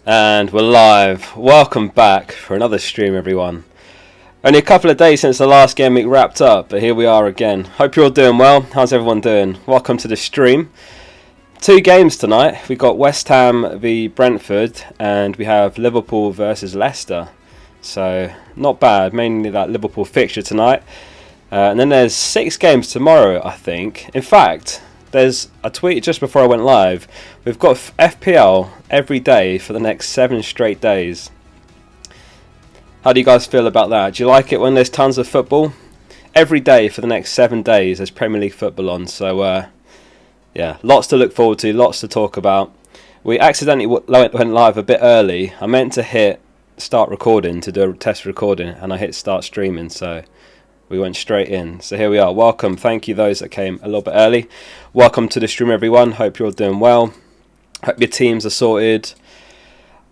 And we're live. Welcome back for another stream, everyone. Only a couple of days since the last game week wrapped up, but here we are again. Hope you're all doing well. How's everyone doing? Welcome to the stream. 2 games tonight. We've got West Ham v Brentford, and we have Liverpool versus Leicester. So, not bad. Mainly that Liverpool fixture tonight. And then there's 6 games tomorrow, I think. In fact, there's a tweet just before I went live. We've got FPL every day for the next 7 straight days. How do you guys feel about that? Do you like it when there's tons of football? Every day for the next 7 days there's Premier League football on. So, yeah, lots to look forward to, lots to talk about. We accidentally went live a bit early. I meant to hit start recording to do a test recording, and I hit start streaming, so we went straight in. So here we are. Welcome. Thank you those that came a little bit early. Welcome to the stream, everyone. Hope you're all doing well. Hope your teams are sorted.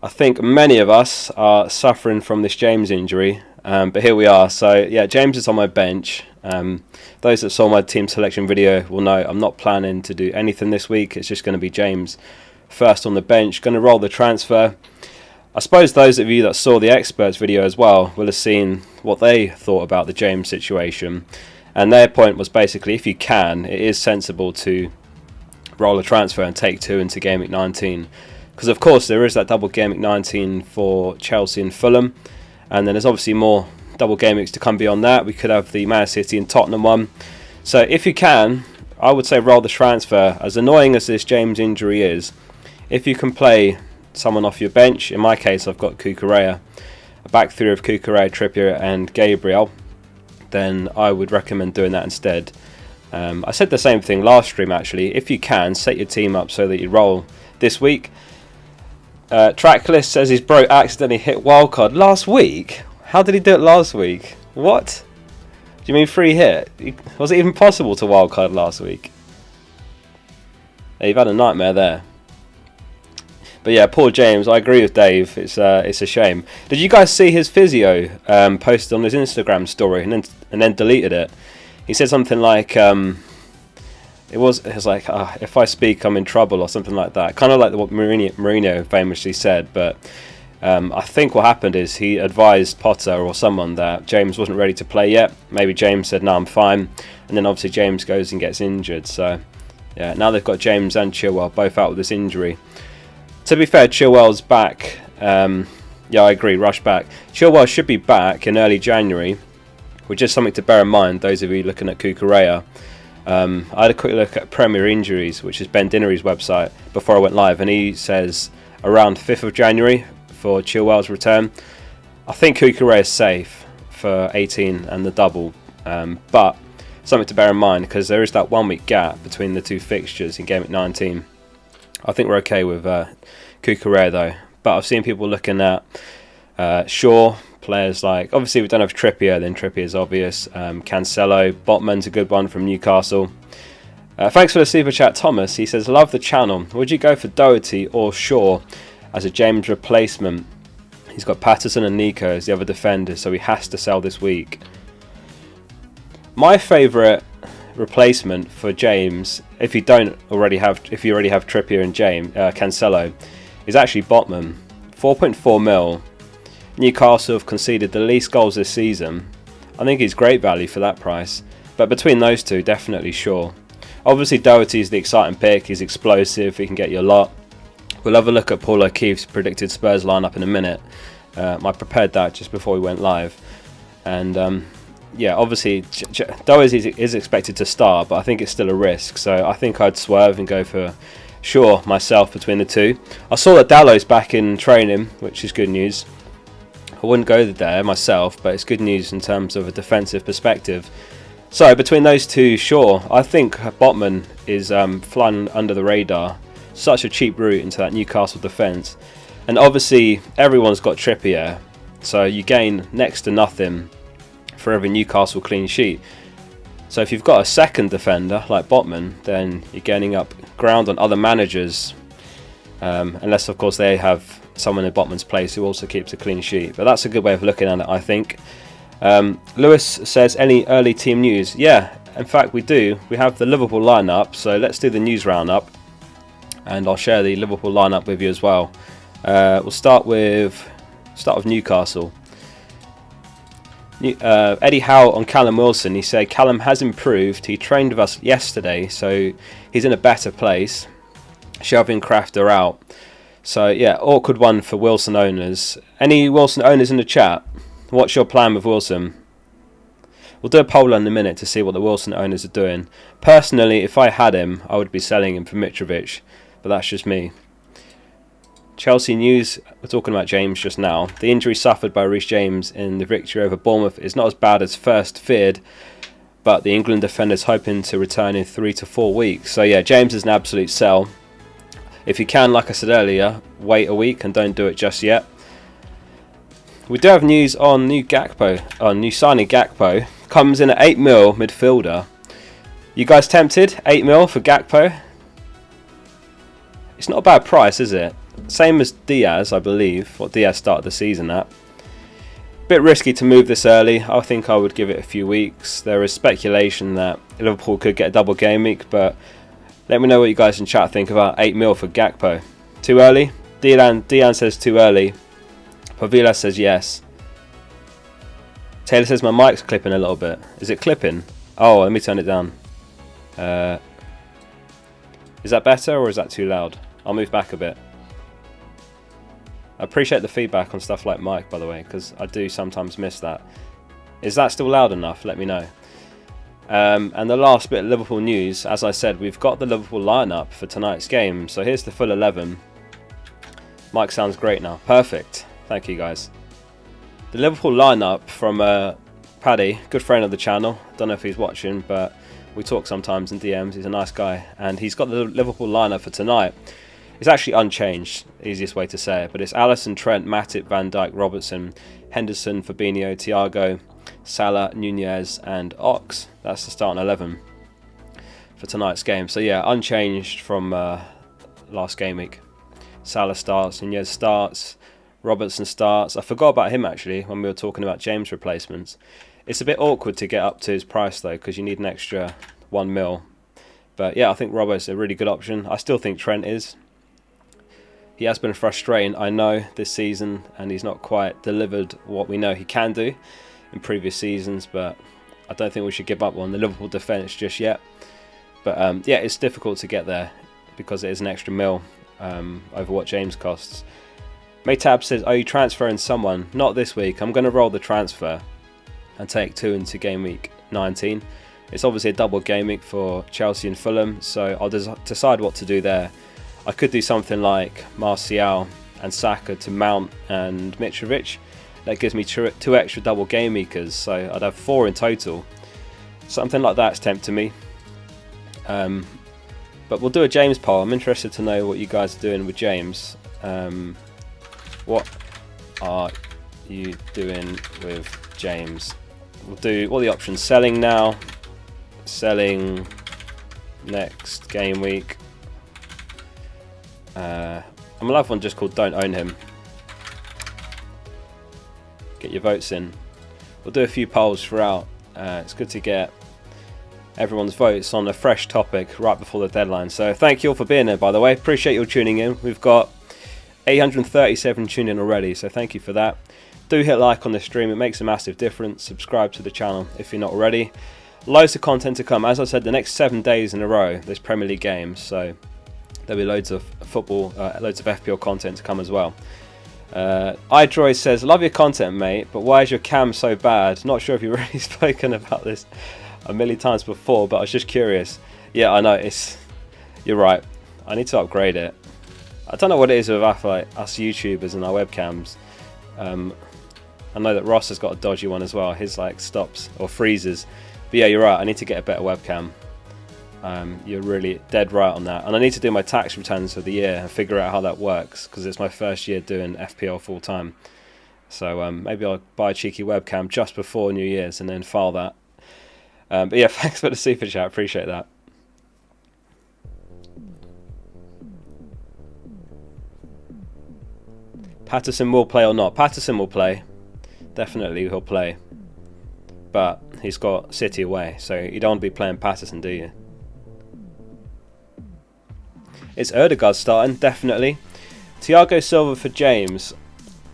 I think many of us are suffering from this James injury, but here we are. So yeah, James is on my bench. Those that saw my team selection video will know I'm not planning to do anything this week. It's just going to be James first on the bench. Going to roll the transfer. I suppose those of you that saw the experts video as well will have seen what they thought about the James situation, and their point was basically, if you can, it is sensible to roll a transfer and take 2 into Gameweek 19, because of course there is that double Gameweek 19 for Chelsea and Fulham, and then there's obviously more double Gameweeks to come beyond that. We could have the Man City and Tottenham one. So if you can, I would say roll the transfer. As annoying as this James injury is, if you can play someone off your bench, in my case I've got Cucurella, a back three of Cucurella, Trippier and Gabriel, then I would recommend doing that instead. I said the same thing last stream actually. If you can, set your team up so that you roll this week. Tracklist says his bro accidentally hit wildcard last week. How did he do it last week? What? Do you mean free hit? Was it even possible to wildcard last week? Yeah, you've had a nightmare there. But yeah, poor James. I agree with Dave. It's a shame. Did you guys see his physio posted on his Instagram story and then deleted it? He said something like it was like if I speak I'm in trouble or something like that. Kind of like what Mourinho famously said. But I think what happened is he advised Potter or someone that James wasn't ready to play yet. Maybe James said no, I'm fine, and then obviously James goes and gets injured. So yeah, now they've got James and Chilwell both out with this injury. To be fair, Chilwell's back. Yeah, I agree, rush back. Chilwell should be back in early January, which is something to bear in mind, those of you looking at Cucurella. I had a quick look at Premier Injuries, which is Ben Dinnery's website, before I went live, and he says around 5th of January for Chilwell's return. I think Cucurella is safe for 18 and the double, but something to bear in mind, because there is that 1 week gap between the 2 fixtures in Gameweek 19. I think we're okay with Cucurella though, but I've seen people looking at Shaw, players like, obviously we don't have Trippier, then Trippier is obvious, Cancelo, Botman's a good one from Newcastle. Thanks for the super chat, Thomas. He says, love the channel. Would you go for Doherty or Shaw as a James replacement? He's got Patterson and Nico as the other defenders, so he has to sell this week. My favourite replacement for James, if you already have Trippier and Cancelo, is actually Botman. 4.4 mil. Newcastle have conceded the least goals this season. I think he's great value for that price, but between those two, definitely Shaw. Obviously Doherty's the exciting pick. He's explosive, he can get you a lot. We'll have a look at Paul O'Keefe's predicted Spurs lineup in a minute. I prepared that just before we went live, and yeah, obviously Doherty is expected to start, but I think it's still a risk, so I think I'd swerve and go for Shaw myself between the two. I saw that Dallow's back in training, which is good news. I wouldn't go there myself, but it's good news in terms of a defensive perspective. So between those two, Shaw. I think Botman is flying under the radar. Such a cheap route into that Newcastle defence, and obviously everyone's got Trippier, so you gain next to nothing for every Newcastle clean sheet. So if you've got a second defender like Botman, then you're gaining up ground on other managers, unless of course they have someone in Botman's place who also keeps a clean sheet. But that's a good way of looking at it, I think. Lewis says, any early team news? Yeah, in fact we do. We have the Liverpool lineup, so let's do the news roundup, and I'll share the Liverpool lineup with you as well. We'll start with Newcastle. Eddie Howe on Callum Wilson. He said Callum has improved. He trained with us yesterday, so he's in a better place. Shelving Crafter out. So yeah, awkward one for Wilson owners. Any Wilson owners in the chat? What's your plan with Wilson? We'll do a poll in a minute to see what the Wilson owners are doing. Personally, if I had him, I would be selling him for Mitrovic, but that's just me. Chelsea news, we're talking about James just now. The injury suffered by Reece James in the victory over Bournemouth is not as bad as first feared, but the England defender is hoping to return in 3 to 4 weeks. So yeah, James is an absolute sell. If you can, like I said earlier, wait a week and don't do it just yet. We do have news on new signing Gakpo. Comes in at 8 mil midfielder. You guys tempted? 8 mil for Gakpo? It's not a bad price, is it? Same as Diaz, I believe. What Diaz started the season at. Bit risky to move this early. I think I would give it a few weeks. There is speculation that Liverpool could get a double game week, but let me know what you guys in chat think about 8 mil for Gakpo. Too early? Dian says too early. Pavila says yes. Taylor says my mic's clipping a little bit. Is it clipping? Oh, let me turn it down. Is that better or is that too loud? I'll move back a bit. I appreciate the feedback on stuff like mic, by the way, because I do sometimes miss that. Is that still loud enough? Let me know. And the last bit of Liverpool news, as I said, we've got the Liverpool lineup for tonight's game. So here's the full 11. Mic sounds great now. Perfect. Thank you, guys. The Liverpool lineup from Paddy, good friend of the channel. Don't know if he's watching, but we talk sometimes in DMs. He's a nice guy, and he's got the Liverpool lineup for tonight. It's actually unchanged, easiest way to say it, but it's Alisson, Trent, Matip, Van Dijk, Robertson, Henderson, Fabinho, Thiago, Salah, Nunez, and Ox. That's the starting 11 for tonight's game. So yeah, unchanged from last game week. Salah starts, Nunez starts, Robertson starts. I forgot about him actually when we were talking about James replacements. It's a bit awkward to get up to his price though, because you need an extra 1 mil. But yeah, I think Robert's a really good option. I still think Trent is. He has been frustrating, I know, this season, and he's not quite delivered what we know he can do in previous seasons, but I don't think we should give up on the Liverpool defence just yet. But yeah, it's difficult to get there because it is an extra mil over what James costs. Maytab says, are you transferring someone? Not this week. I'm going to roll the transfer and take 2 into game week 19. It's obviously a double game week for Chelsea and Fulham, so I'll decide what to do there. I could do something like Martial and Saka to Mount and Mitrovic. That gives me 2 extra double game weekers, so I'd have 4 in total. Something like that's tempting me. But we'll do a James poll. I'm interested to know what you guys are doing with James. What are you doing with James? We'll do all the options. Selling now, selling next game week. I'm gonna have one just called Don't Own Him. Get your votes in. We'll do a few polls throughout. It's good to get everyone's votes on a fresh topic right before the deadline. So thank you all for being here, by the way. Appreciate you all tuning in. We've got 837 tuned in already, so thank you for that. Do hit like on the stream, it makes a massive difference. Subscribe to the channel if you're not already. Loads of content to come. As I said, the next 7 days in a row there's Premier League games, so there'll be loads of football, loads of FPL content to come as well. iDroid says, love your content, mate, but why is your cam so bad? Not sure if you've already spoken about this a million times before, but I was just curious. Yeah, I know, you're right. I need to upgrade it. I don't know what it is with us YouTubers and our webcams. I know that Ross has got a dodgy one as well. His like stops or freezes. But yeah, you're right. I need to get a better webcam. You're really dead right on that. And I need to do my tax returns for the year and figure out how that works, because it's my first year doing FPL full time. So maybe I'll buy a cheeky webcam just before New Year's and then file that. But yeah, thanks for the super chat. Appreciate that. Patterson will play or not? Patterson will play. Definitely he'll play. But he's got City away, so you don't want to be playing Patterson, do you? It's Erdegaard starting, definitely. Thiago Silva for James.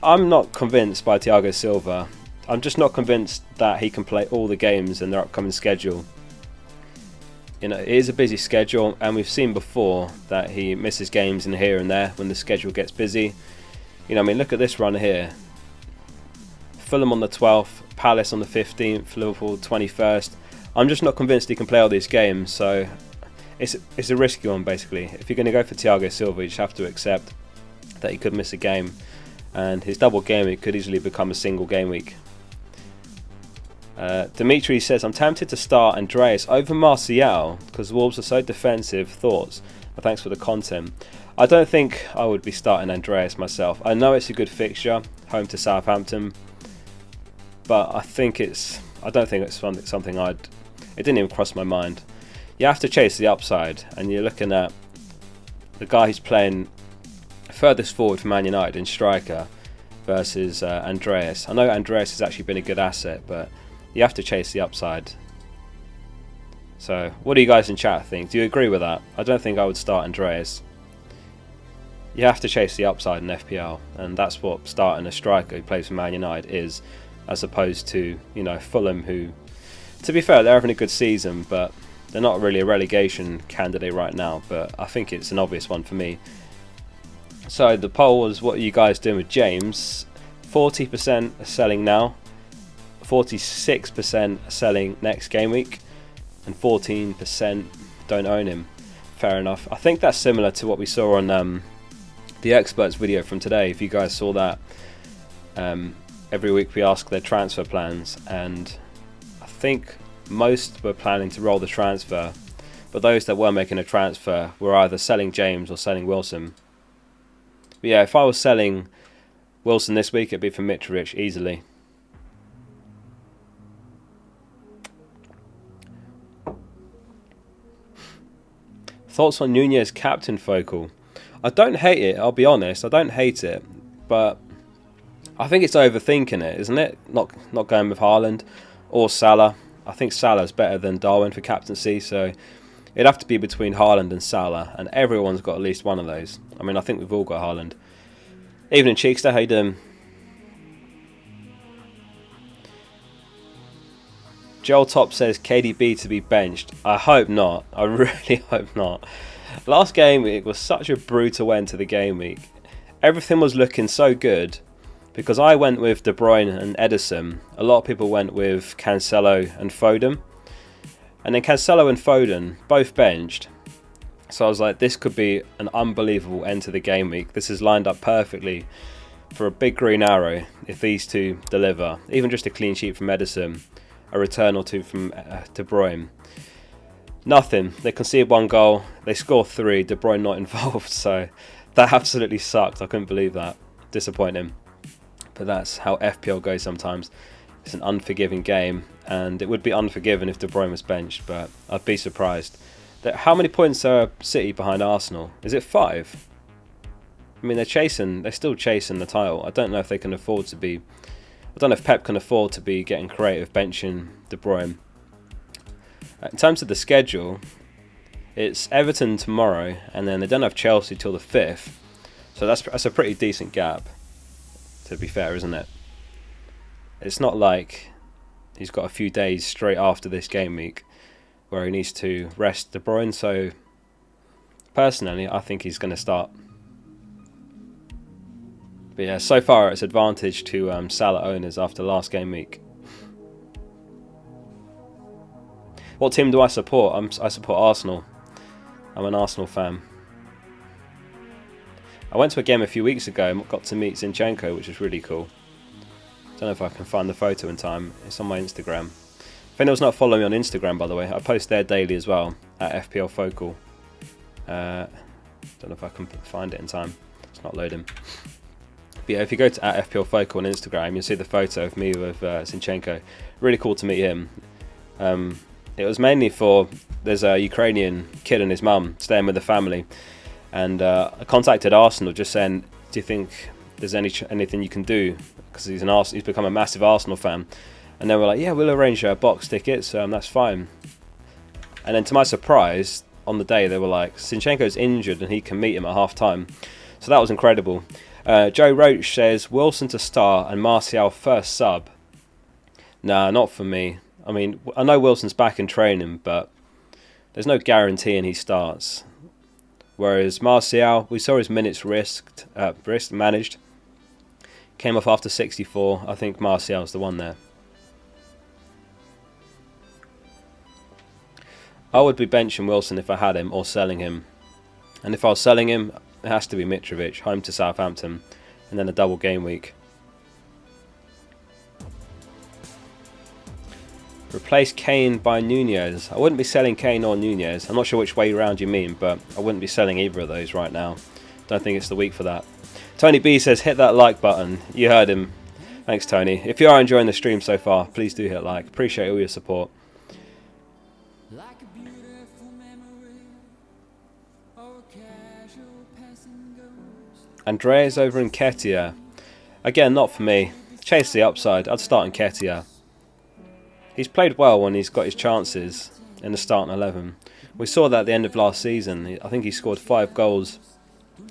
I'm not convinced by Thiago Silva. I'm just not convinced that he can play all the games in their upcoming schedule. You know, it is a busy schedule, and we've seen before that he misses games in here and there when the schedule gets busy. You know, I mean, look at this run here. Fulham on the 12th, Palace on the 15th, Liverpool 21st. I'm just not convinced he can play all these games, so it's a risky one basically. If you're going to go for Thiago Silva, you just have to accept that he could miss a game, and his double game week could easily become a single game week. Dimitri says, I'm tempted to start Andreas over Martial because Wolves are so defensive. Thoughts? Well, thanks for the content. I don't think I would be starting Andreas myself. I know it's a good fixture, home to Southampton, but I don't think it's something it didn't even cross my mind. You have to chase the upside, and you're looking at the guy who's playing furthest forward for Man United in striker versus Andreas. I know Andreas has actually been a good asset, but you have to chase the upside. So, what do you guys in chat think? Do you agree with that? I don't think I would start Andreas. You have to chase the upside in FPL, and that's what starting a striker who plays for Man United is, as opposed to, you know, Fulham, who, to be fair, they're having a good season, but they're not really a relegation candidate right now. But I think it's an obvious one for me. So the poll was, what are you guys doing with James? 40% are selling now, 46% are selling next game week, and 14% don't own him. Fair enough. I think that's similar to what we saw on the experts video from today. If you guys saw that, every week we ask their transfer plans, and I think most were planning to roll the transfer, but those that were making a transfer were either selling James or selling Wilson. But yeah, if I was selling Wilson this week, it'd be for Mitrovic easily. Thoughts on Nunez captain focal? I don't hate it, I'll be honest. I don't hate it, but I think it's overthinking it, isn't it? Not going with Haaland or Salah. I think Salah's better than Darwin for captaincy, so it'd have to be between Haaland and Salah, and everyone's got at least one of those. I mean, I think we've all got Haaland. Evening, Cheekster, how you doing? Joel Top says KDB to be benched. I hope not. I really hope not. Last game week was such a brutal end to the game week. Everything was looking so good because I went with De Bruyne and Ederson. A lot of people went with Cancelo and Foden. And then Cancelo and Foden both benched. So I was like, this could be an unbelievable end to the game week. This is lined up perfectly for a big green arrow if these two deliver. Even just a clean sheet from Ederson, a return or two from De Bruyne. Nothing. They conceded one goal. They scored 3. De Bruyne not involved. So that absolutely sucked. I couldn't believe that. Disappointing. But that's how FPL goes sometimes. It's an unforgiving game, and it would be unforgiven if De Bruyne was benched, but I'd be surprised. How many points are City behind Arsenal? Is it 5? I mean, they're still chasing the title. I don't know if they can afford to be. I don't know if Pep can afford to be getting creative benching De Bruyne. In terms of the schedule, it's Everton tomorrow, and then they don't have Chelsea till the 5th. So that's a pretty decent gap, to be fair, isn't it? It's not like he's got a few days straight after this game week where he needs to rest De Bruyne. So personally, I think he's going to start. But yeah, so far it's advantage to Salah owners after last game week. What team do I support? I support Arsenal. I'm an Arsenal fan. I went to a game a few weeks ago and got to meet Zinchenko, which was really cool. Don't know if I can find the photo in time. It's on my Instagram. If anyone's not following me on Instagram, by the way, I post there daily as well, at fplfocal. Don't know if I can find it in time. It's not loading. But yeah, if you go to at fplfocal on Instagram, you'll see the photo of me with Zinchenko. Really cool to meet him. It was mainly for, there's a Ukrainian kid and his mum staying with the family. And I contacted Arsenal just saying, do you think there's anything you can do? Because he's become a massive Arsenal fan. And they were like, yeah, we'll arrange box tickets, that's fine. And then to my surprise, on the day they were like, Zinchenko's injured and he can meet him at half time. So that was incredible. Joe Roach says Wilson to start and Martial first sub. Nah, not for me. I mean, I know Wilson's back in training, but there's no guaranteeing he starts. Whereas Martial, we saw his minutes risk managed. Came off after 64. I think Martial's the one there. I would be benching Wilson if I had him, or selling him. And if I was selling him, it has to be Mitrovic, home to Southampton, and then a double game week. Replace Kane by Nunez. I wouldn't be selling Kane or Nunez. I'm not sure which way around you mean, but I wouldn't be selling either of those right now. Don't think it's the week for that. Tony B says, hit that like button. You heard him. Thanks, Tony. If you are enjoying the stream so far, please do hit like. Appreciate all your support. Andreas over Nketiah. Again, not for me. Chase the upside. I'd start Nketiah. He's played well when he's got his chances in the starting 11. We saw that at the end of last season. I think he scored 5 goals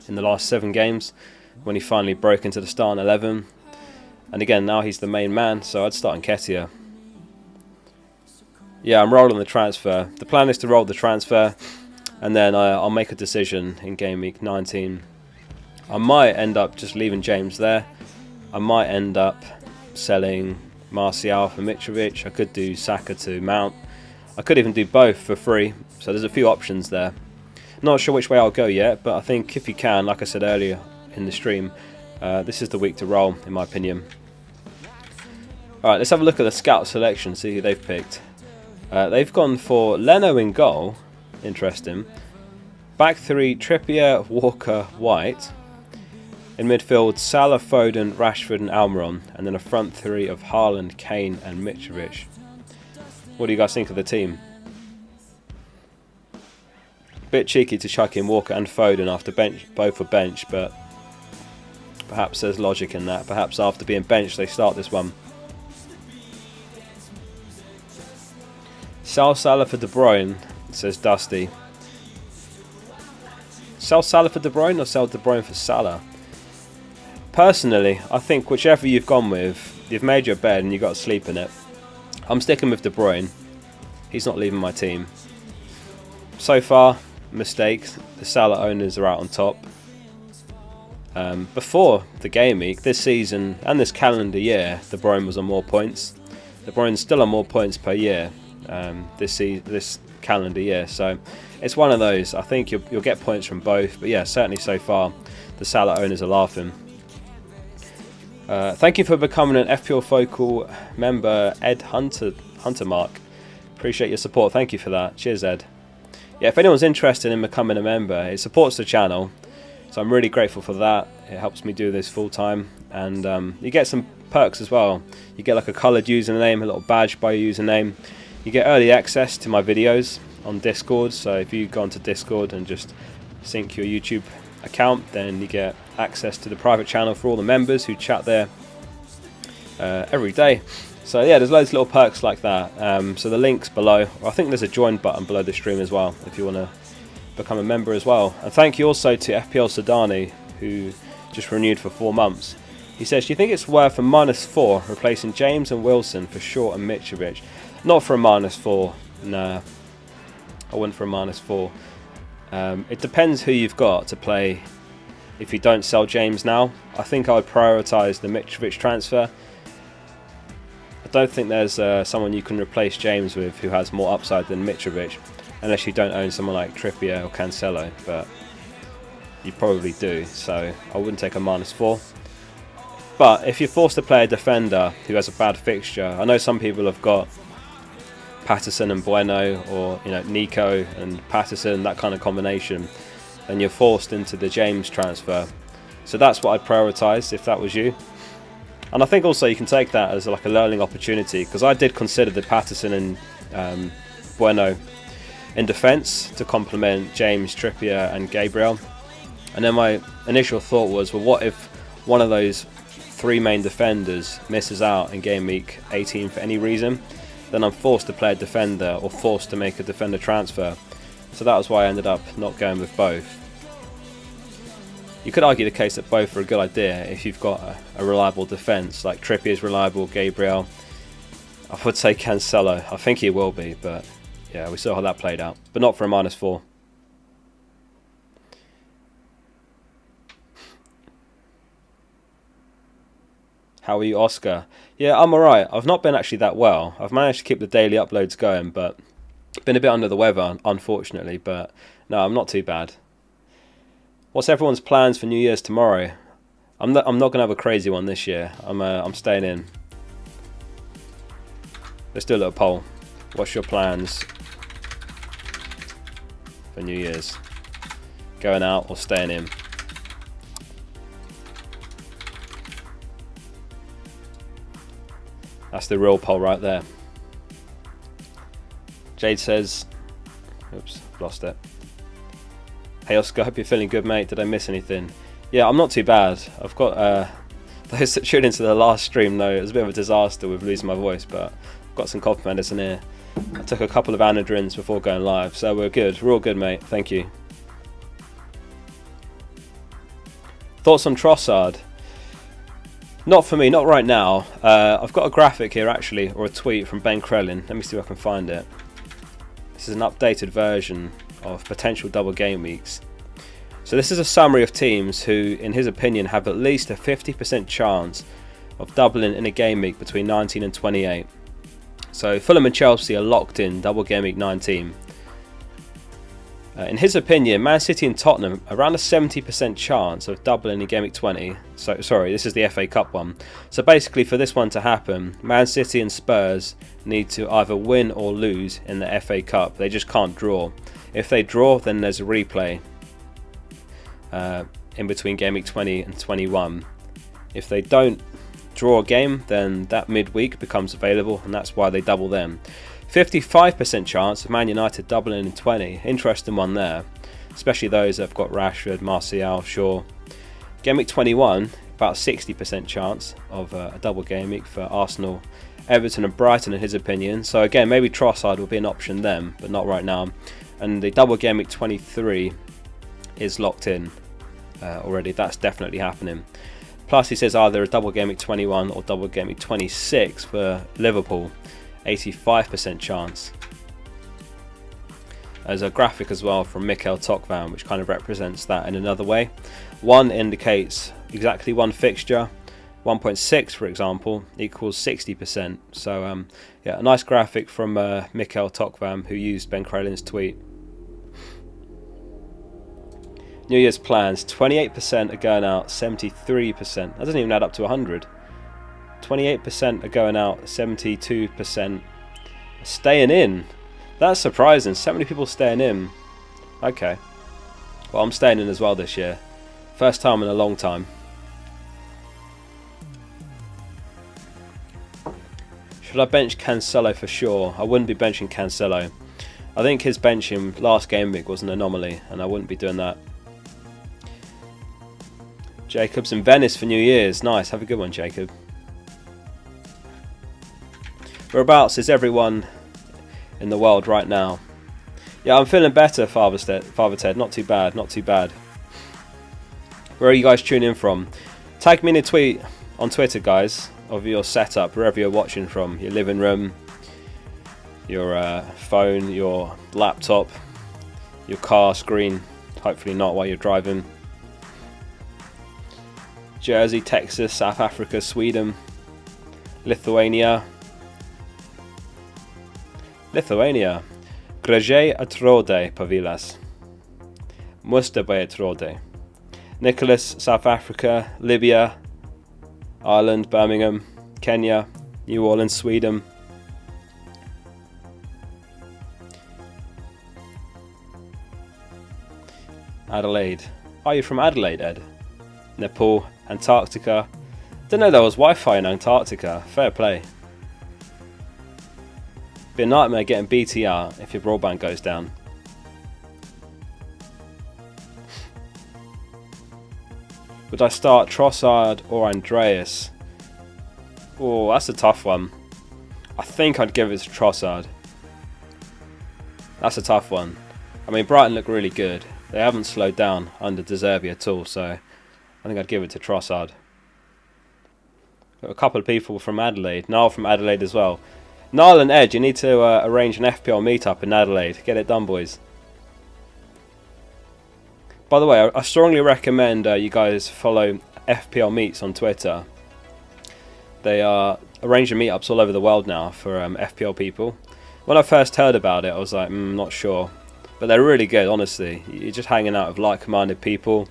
in the last 7 games when he finally broke into the starting 11. And again, now he's the main man, so I'd start Nketiah. Yeah, I'm rolling the transfer. The plan is to roll the transfer, and then I'll make a decision in game week 19. I might end up just leaving James there. I might end up selling Martial for Mitrovic. I could do Saka to Mount. I could even do both for free. So there's a few options there. Not sure which way I'll go yet, but I think if you can, like I said earlier in the stream, this is the week to roll, in my opinion. Alright, let's have a look at the scout selection, see who they've picked. They've gone for Leno in goal. Interesting. Back 3, Trippier, Walker, White. In midfield, Salah, Foden, Rashford and Almiron. And then a front 3 of Haaland, Kane and Mitrovic. What do you guys think of the team? Bit cheeky to chuck in Walker and Foden after both were benched, but perhaps there's logic in that. Perhaps after being benched they start this one. Sell Salah for De Bruyne, says Dusty. Sell Salah for De Bruyne or sell De Bruyne for Salah? Personally, I think whichever you've gone with, you've made your bed and you've got to sleep in it. I'm sticking with De Bruyne. He's not leaving my team. So far, mistakes. The Salah owners are out on top. Before the game week, this season and this calendar year, De Bruyne was on more points. De Bruyne's still on more points per year this calendar year. So it's one of those. I think you'll get points from both. But yeah, certainly so far, the Salah owners are laughing. Thank you for becoming an fplfocal member, Ed Huntermark. Appreciate your support. Thank you for that. Cheers, Ed. Yeah, if anyone's interested in becoming a member, it supports the channel, so I'm really grateful for that. It helps me do this full time, and you get some perks as well. You get like a coloured username, a little badge by your username. You get early access to my videos on Discord, so if you go onto Discord and just sync your YouTube account, then you get access to the private channel for all the members who chat there every day. So yeah, there's loads of little perks like that. So the link's below. I think there's a join button below the stream as well if you want to become a member as well. And thank you also to FPL Sudani, who just renewed for 4 months. He says, do you think it's worth a -4 replacing James and Wilson for Shaw and Mitrovic? Not for a -4, no. I wouldn't for a -4. It depends who you've got to play. If you don't sell James now, I think I would prioritise the Mitrovic transfer. I don't think there's someone you can replace James with who has more upside than Mitrovic, unless you don't own someone like Trippier or Cancelo, but you probably do, so I wouldn't take a -4. But if you're forced to play a defender who has a bad fixture, I know some people have got Patterson and Bueno, or Nico and Patterson, that kind of combination, then you're forced into the James transfer. So that's what I'd prioritise if that was you. And I think also you can take that as like a learning opportunity, because I did consider the Patterson and Bueno in defence to complement James, Trippier and Gabriel. And then my initial thought was, well, what if one of those 3 main defenders misses out in game week 18 for any reason? Then I'm forced to play a defender or forced to make a defender transfer. So that was why I ended up not going with both. You could argue the case that both are a good idea if you've got a reliable defence, like Trippier's reliable, Gabriel. I would say Cancelo. I think he will be, but yeah, we saw how that played out. But not for a -4. How are you, Oscar? Yeah, I'm alright. I've not been actually that well. I've managed to keep the daily uploads going, but been a bit under the weather, unfortunately. But no, I'm not too bad. What's everyone's plans for New Year's tomorrow? I'm not going to have a crazy one this year. I'm staying in. Let's do a little poll. What's your plans for New Year's? Going out or staying in? That's the real poll right there. Jade says, oops, lost it. Hey Oscar, hope you're feeling good, mate. Did I miss anything? Yeah, I'm not too bad. I've got those that tuned into the last stream though, it was a bit of a disaster with losing my voice, but I've got some cough medicine here. I took a couple of Anadrins before going live, so we're good. We're all good, mate. Thank you. Thoughts on Trossard? Not for me, not right now. I've got a graphic here actually, or a tweet from Ben Krellin. Let me see if I can find it. This is an updated version of potential double game weeks. So this is a summary of teams who, in his opinion, have at least a 50% chance of doubling in a game week between 19 and 28. So Fulham and Chelsea are locked in double game week 19. In his opinion, Man City and Tottenham around a 70% chance of doubling in game week 20. So sorry, this is the FA Cup one. So basically, for this one to happen, Man City and Spurs need to either win or lose in the FA Cup. They just can't draw. If they draw, then there's a replay in between game week 20 and 21. If they don't draw a game, then that midweek becomes available, and that's why they double them. 55% chance of Man United doubling in 20. Interesting one there, especially those that have got Rashford, Martial, Shaw. Game week 21, about 60% chance of a double game week for Arsenal, Everton and Brighton in his opinion. So again, maybe Trossard will be an option then, but not right now. And the double game week 23 is locked in already. That's definitely happening. Plus he says either a double game week 21 or double game week 26 for Liverpool. 85% chance. There's a graphic as well from Mikel Tokvan which kind of represents that in another way. One indicates exactly one fixture. 1.6 for example equals 60%. So yeah, a nice graphic from Mikel Tokvan who used Ben Krellin's tweet. New Year's plans, 28% are going out, 73%. That doesn't even add up to 100. 28% are going out, 72% staying in. That's surprising. So many people staying in. Okay. Well, I'm staying in as well this year. First time in a long time. Should I bench Cancelo for sure? I wouldn't be benching Cancelo. I think his benching last game week was an anomaly, and I wouldn't be doing that. Jacob's in Venice for New Year's. Nice. Have a good one, Jacob. Whereabouts is everyone in the world right now? Yeah, I'm feeling better, Father Ted. Not too bad, not too bad. Where are you guys tuning in from? Tag me in a tweet on Twitter, guys, of your setup, wherever you're watching from. Your living room, your phone, your laptop, your car screen. Hopefully not while you're driving. Jersey, Texas, South Africa, Sweden, Lithuania. Graže atrode pavilas. Mustabe atrode. Nicholas, South Africa, Libya, Ireland, Birmingham, Kenya, New Orleans, Sweden. Adelaide. Are you from Adelaide, Ed? Nepal, Antarctica. Didn't know there was Wi-Fi in Antarctica. Fair play. Be a nightmare getting BTR if your broadband goes down. Would I start Trossard or Andreas? Oh, that's a tough one. I think I'd give it to Trossard. That's a tough one. I mean, Brighton look really good. They haven't slowed down under De Zerbi at all, so I think I'd give it to Trossard. Got a couple of people from Adelaide. Niall from Adelaide as well. Niall and Ed, you need to arrange an FPL meetup in Adelaide. Get it done, boys. By the way, I strongly recommend you guys follow FPL Meets on Twitter. They are arranging meetups all over the world now for FPL people. When I first heard about it, I was like, not sure. But they're really good, honestly. You're just hanging out with like-minded people,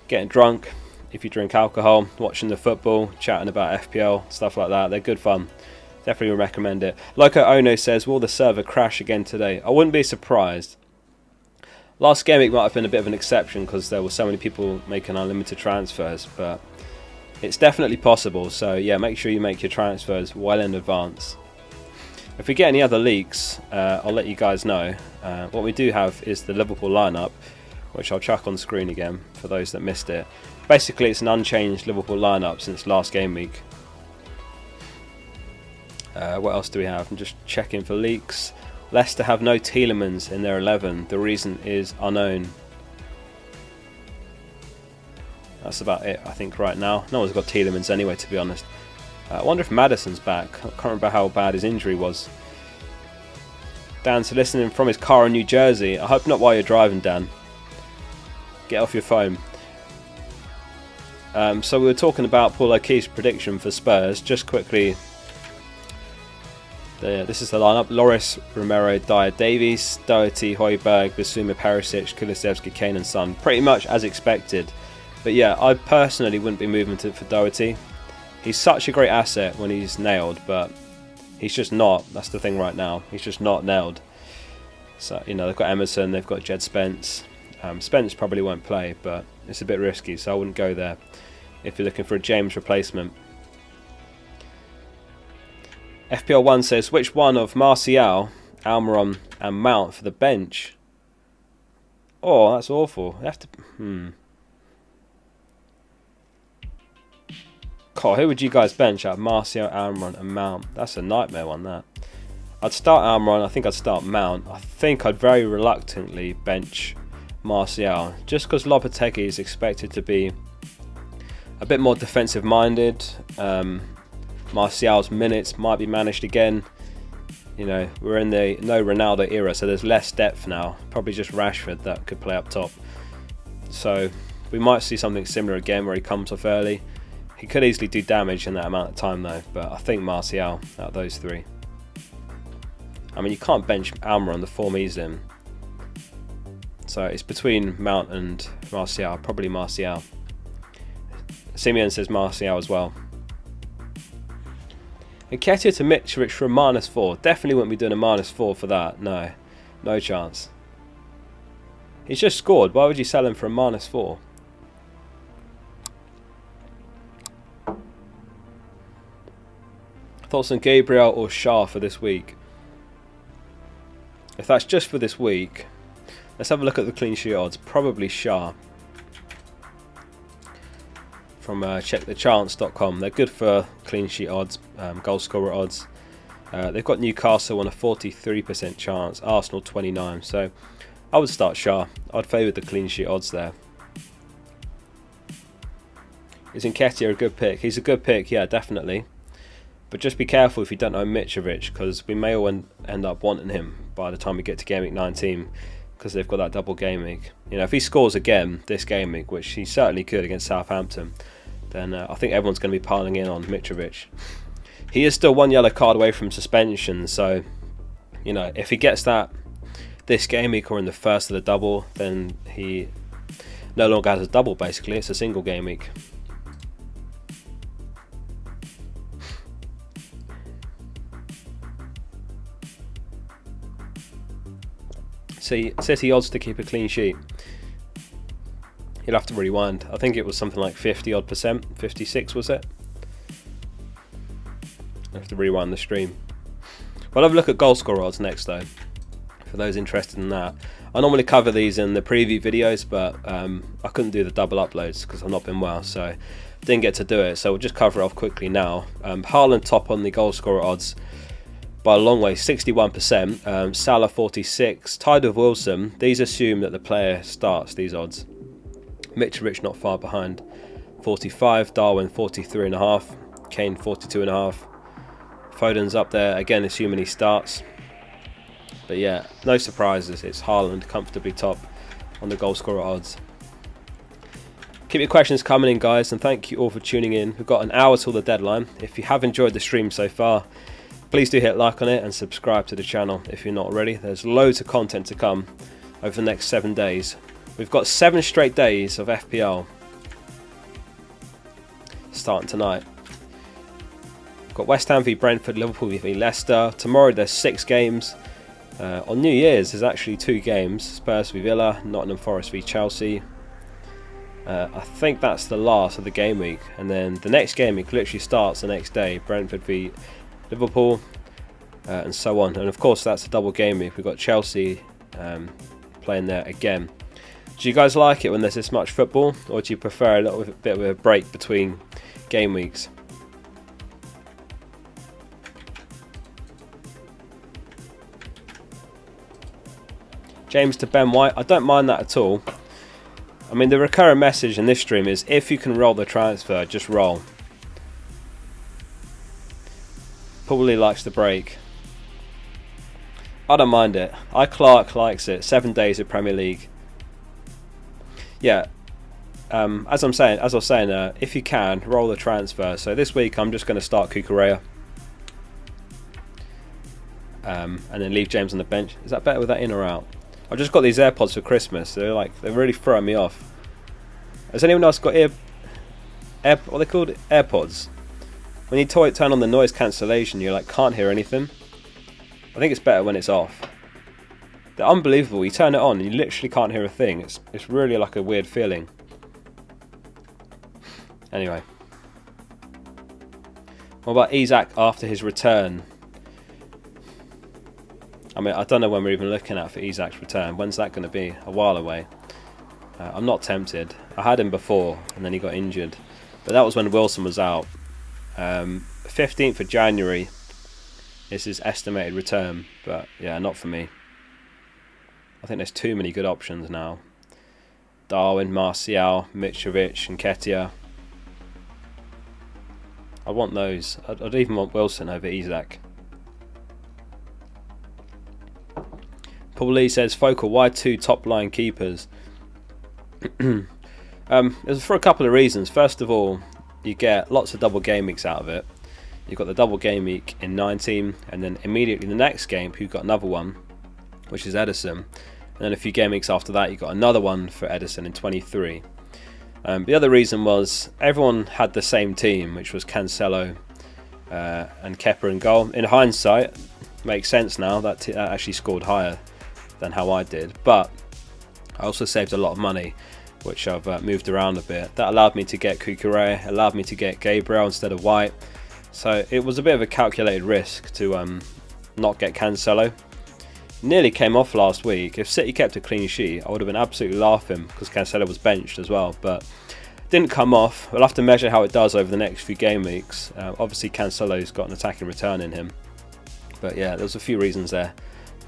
getting drunk, if you drink alcohol, watching the football, chatting about FPL, stuff like that. They're good fun. Definitely recommend it. Loco Ono says, will the server crash again today? I wouldn't be surprised. Last game week might have been a bit of an exception because there were so many people making unlimited transfers, but it's definitely possible. So yeah, make sure you make your transfers well in advance. If we get any other leaks, I'll let you guys know. What we do have is the Liverpool lineup, which I'll chuck on screen again for those that missed it. Basically, it's an unchanged Liverpool lineup since last game week. What else do we have? I'm just checking for leaks. Leicester have no Tielemans in their 11. The reason is unknown. That's about it, I think, right now. No one's got Tielemans anyway, to be honest. I wonder if Maddison's back. I can't remember how bad his injury was. Dan's listening from his car in New Jersey. I hope not while you're driving, Dan. Get off your phone. So we were talking about Paul O'Keefe's prediction for Spurs. Just quickly, this is the lineup: Loris, Romero, Dyer, Davies, Doherty, Højbjerg, Bissouma, Perisic, Kulusevski, Kane and Son. Pretty much as expected. But yeah, I personally wouldn't be moving for Doherty. He's such a great asset when he's nailed, but he's just not. That's the thing right now. He's just not nailed. So, you know, they've got Emerson, they've got Jed Spence. Spence probably won't play, but it's a bit risky, so I wouldn't go there if you're looking for a James replacement. FPL1 says, which one of Martial, Almiron and Mount for the bench? Oh, that's awful. You have to... God, who would you guys bench out? Martial, Almiron and Mount. That's a nightmare one, that. I'd start Almiron. I think I'd start Mount. I think I'd very reluctantly bench Martial, just because Lopetegui is expected to be a bit more defensive minded. Martial's minutes might be managed again. You know, we're in the no Ronaldo era, so there's less depth now. Probably just Rashford that could play up top. So we might see something similar again where he comes off early. He could easily do damage in that amount of time though, but I think Martial out of those three. I mean, you can't bench Almiron the form he's in. So it's between Mount and Martial, probably Martial. Simeon says Martial as well. Nketiah to Mitrovic for a -4. Definitely wouldn't be doing a -4 for that. No, no chance. He's just scored. Why would you sell him for a -4? Thoughts on Gabriel or Shah for this week? If that's just for this week, let's have a look at the clean sheet odds. Probably Shah. From checkthechance.com. They're good for clean sheet odds, goal scorer odds. They've got Newcastle on a 43% chance, Arsenal 29%. So I would start Shah. I'd favour the clean sheet odds there. Is Nketiah a good pick? He's a good pick, yeah, definitely. But just be careful if you don't know Mitrovic, because we may all end up wanting him by the time we get to Game Week 19, because they've got that double game week. You know, if he scores again this game week, which he certainly could against Southampton, then I think everyone's going to be piling in on Mitrovic. He is still one yellow card away from suspension, so, you know, if he gets that this game week or in the first of the double, then he no longer has a double, basically. It's a single game week. See, City odds to keep a clean sheet. You'll have to rewind. I think it was something like 50 odd percent. 56 was it? I'll have to rewind the stream. We'll have a look at goal scorer odds next though, for those interested in that. I normally cover these in the preview videos, but I couldn't do the double uploads because I've not been well, so didn't get to do it. So we'll just cover it off quickly now. Haaland top on the goal scorer odds by a long way, 61%. Salah 46%, tied with Wilson. These assume that the player starts, these odds. Mitrovic not far behind. 45, Darwin 43.5, Kane 42.5. Foden's up there again, assuming he starts. But yeah, no surprises. It's Haaland comfortably top on the goal scorer odds. Keep your questions coming in, guys, and thank you all for tuning in. We've got an hour till the deadline. If you have enjoyed the stream so far, please do hit like on it and subscribe to the channel if you're not already. There's loads of content to come over the next 7 days. We've got 7 straight days of FPL starting tonight. We've got West Ham v Brentford, Liverpool v Leicester. Tomorrow there's 6 games. On New Year's there's actually 2 games. Spurs v Villa, Nottingham Forest v Chelsea. I think that's the last of the game week, and then the next game week literally starts the next day. Brentford v Liverpool, and so on. And of course that's a double game week. We've got Chelsea playing there again. Do you guys like it when there's this much football, or do you prefer a little bit of a break between game weeks? James to Ben White, I don't mind that at all. I mean, the recurrent message in this stream is if you can roll the transfer, just roll. Probably likes the break. I don't mind it. Clark likes it. 7 days of Premier League. Yeah. As I was saying, if you can, roll the transfer. So this week I'm just going to start Cucurella. And then leave James on the bench. Is that better with that in or out? I've just got these AirPods for Christmas. They're really throwing me off. Has anyone else got what are they called? AirPods. When you turn on the noise cancellation, you can't hear anything. I think it's better when it's off. They're unbelievable. You turn it on and you literally can't hear a thing. It's really like a weird feeling. Anyway. What about Isak after his return? I mean, I don't know when we're even looking at for Isak's return. When's that going to be? A while away. I'm not tempted. I had him before and then he got injured. But that was when Wilson was out. 15th of January is his estimated return. But yeah, not for me. I think there's too many good options now. Darwin, Martial, Mitrovic and Nketiah. I want those. I'd even want Wilson over Isak. Paul Lee says, Focal, why 2 top-line keepers? It's for a couple of reasons. First of all, you get lots of double game weeks out of it. You've got the double game week in 19, and then immediately the next game, you've got another one, which is Edison. And then a few game weeks after that, you've got another one for Edison in 23. The other reason was everyone had the same team, which was Cancelo and Kepa in goal. In hindsight, makes sense now that actually scored higher than how I did, but I also saved a lot of money, which I've moved around a bit. That allowed me to get Cucurella, allowed me to get Gabriel instead of White, so it was a bit of a calculated risk to not get Cancelo. Nearly came off last week. If City kept a clean sheet, I would have been absolutely laughing because Cancelo was benched as well, but didn't come off. We'll have to measure how it does over the next few game weeks. Obviously Cancelo's got an attacking return in him, but yeah, there's a few reasons there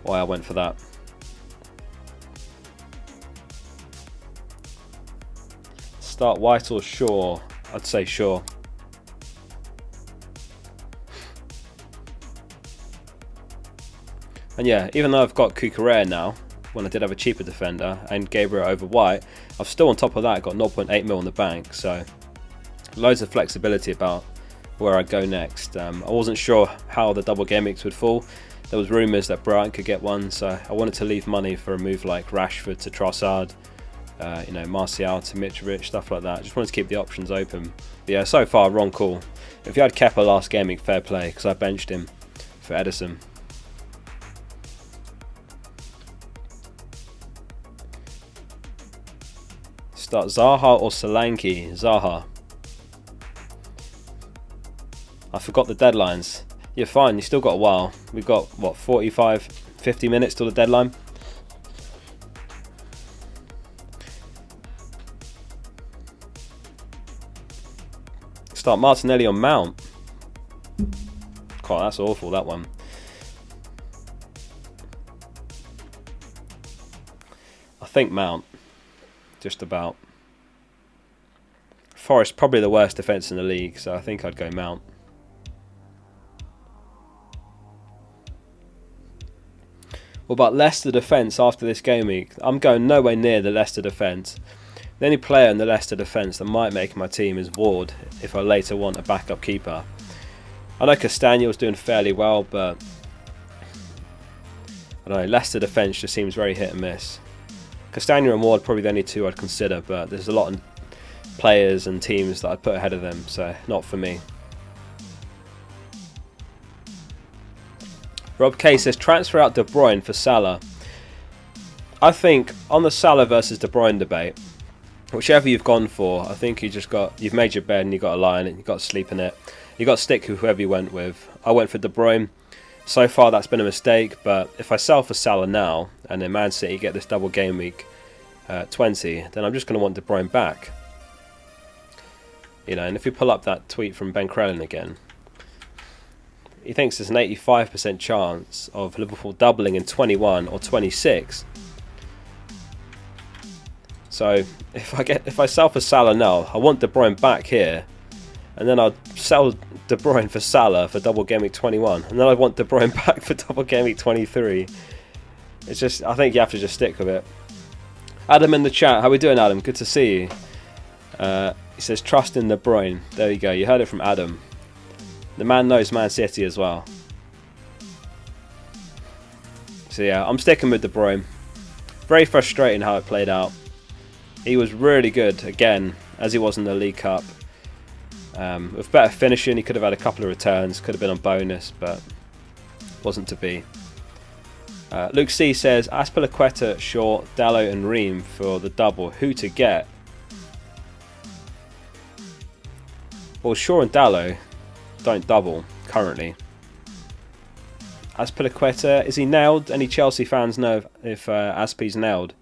why I went for that. Start White or Shaw? I'd say Shaw. And yeah, even though I've got Cucurella now, when I did have a cheaper defender, and Gabriel over White, I've still on top of that got 0.8 mil in the bank, so loads of flexibility about where I go next. I wasn't sure how the double game weeks would fall. There was rumours that Brighton could get one, so I wanted to leave money for a move like Rashford to Trossard, Martial to Mitrovic, stuff like that. Just wanted to keep the options open. But yeah, so far, wrong call. If you had Kepa last game week, fair play, because I benched him for Edison. Start Zaha or Solanke? Zaha. I forgot the deadlines. You're fine, you still got a while. We've got, what, 45, 50 minutes till the deadline? Start Martinelli on Mount. God, that's awful, that one. I think Mount. Just about. Forest probably the worst defence in the league, so I think I'd go Mount. What about Leicester defence after this game week? I'm going nowhere near the Leicester defence. The only player in the Leicester defence that might make my team is Ward, if I later want a backup keeper. I know Castagnet's doing fairly well, but I don't know, Leicester defence just seems very hit and miss. Castagnet and Ward probably the only two I'd consider, but there's a lot of players and teams that I'd put ahead of them, so not for me. Rob K says transfer out De Bruyne for Salah. I think on the Salah versus De Bruyne debate, whichever you've gone for, I think you've made your bed and you've got to lie in it, you've got to sleep in it. You've got to stick with whoever you went with. I went for De Bruyne. So far that's been a mistake, but if I sell for Salah now and then Man City get this double game week 20, then I'm just going to want De Bruyne back. You know, and if you pull up that tweet from Ben Crellin again, he thinks there's an 85% chance of Liverpool doubling in 21 or 26. So if I sell for Salah now, I want De Bruyne back here, and then I'd sell De Bruyne for Salah for double game week 21, and then I'd want De Bruyne back for double game week 23. It's just, I think you have to just stick with it. Adam in the chat, how we doing, Adam? Good to see you. He says trust in De Bruyne. There you go, you heard it from Adam. The man knows Man City as well. So yeah, I'm sticking with De Bruyne. Very frustrating how it played out. He was really good again, as he was in the League Cup. With better finishing, he could have had a couple of returns, could have been on bonus, but wasn't to be. Luke C says Azpilicueta, Shaw, Dalot and Ream for the double. Who to get? Well, Shaw and Dalot don't double currently. Azpilicueta, is he nailed? Any Chelsea fans know if Azpi's nailed?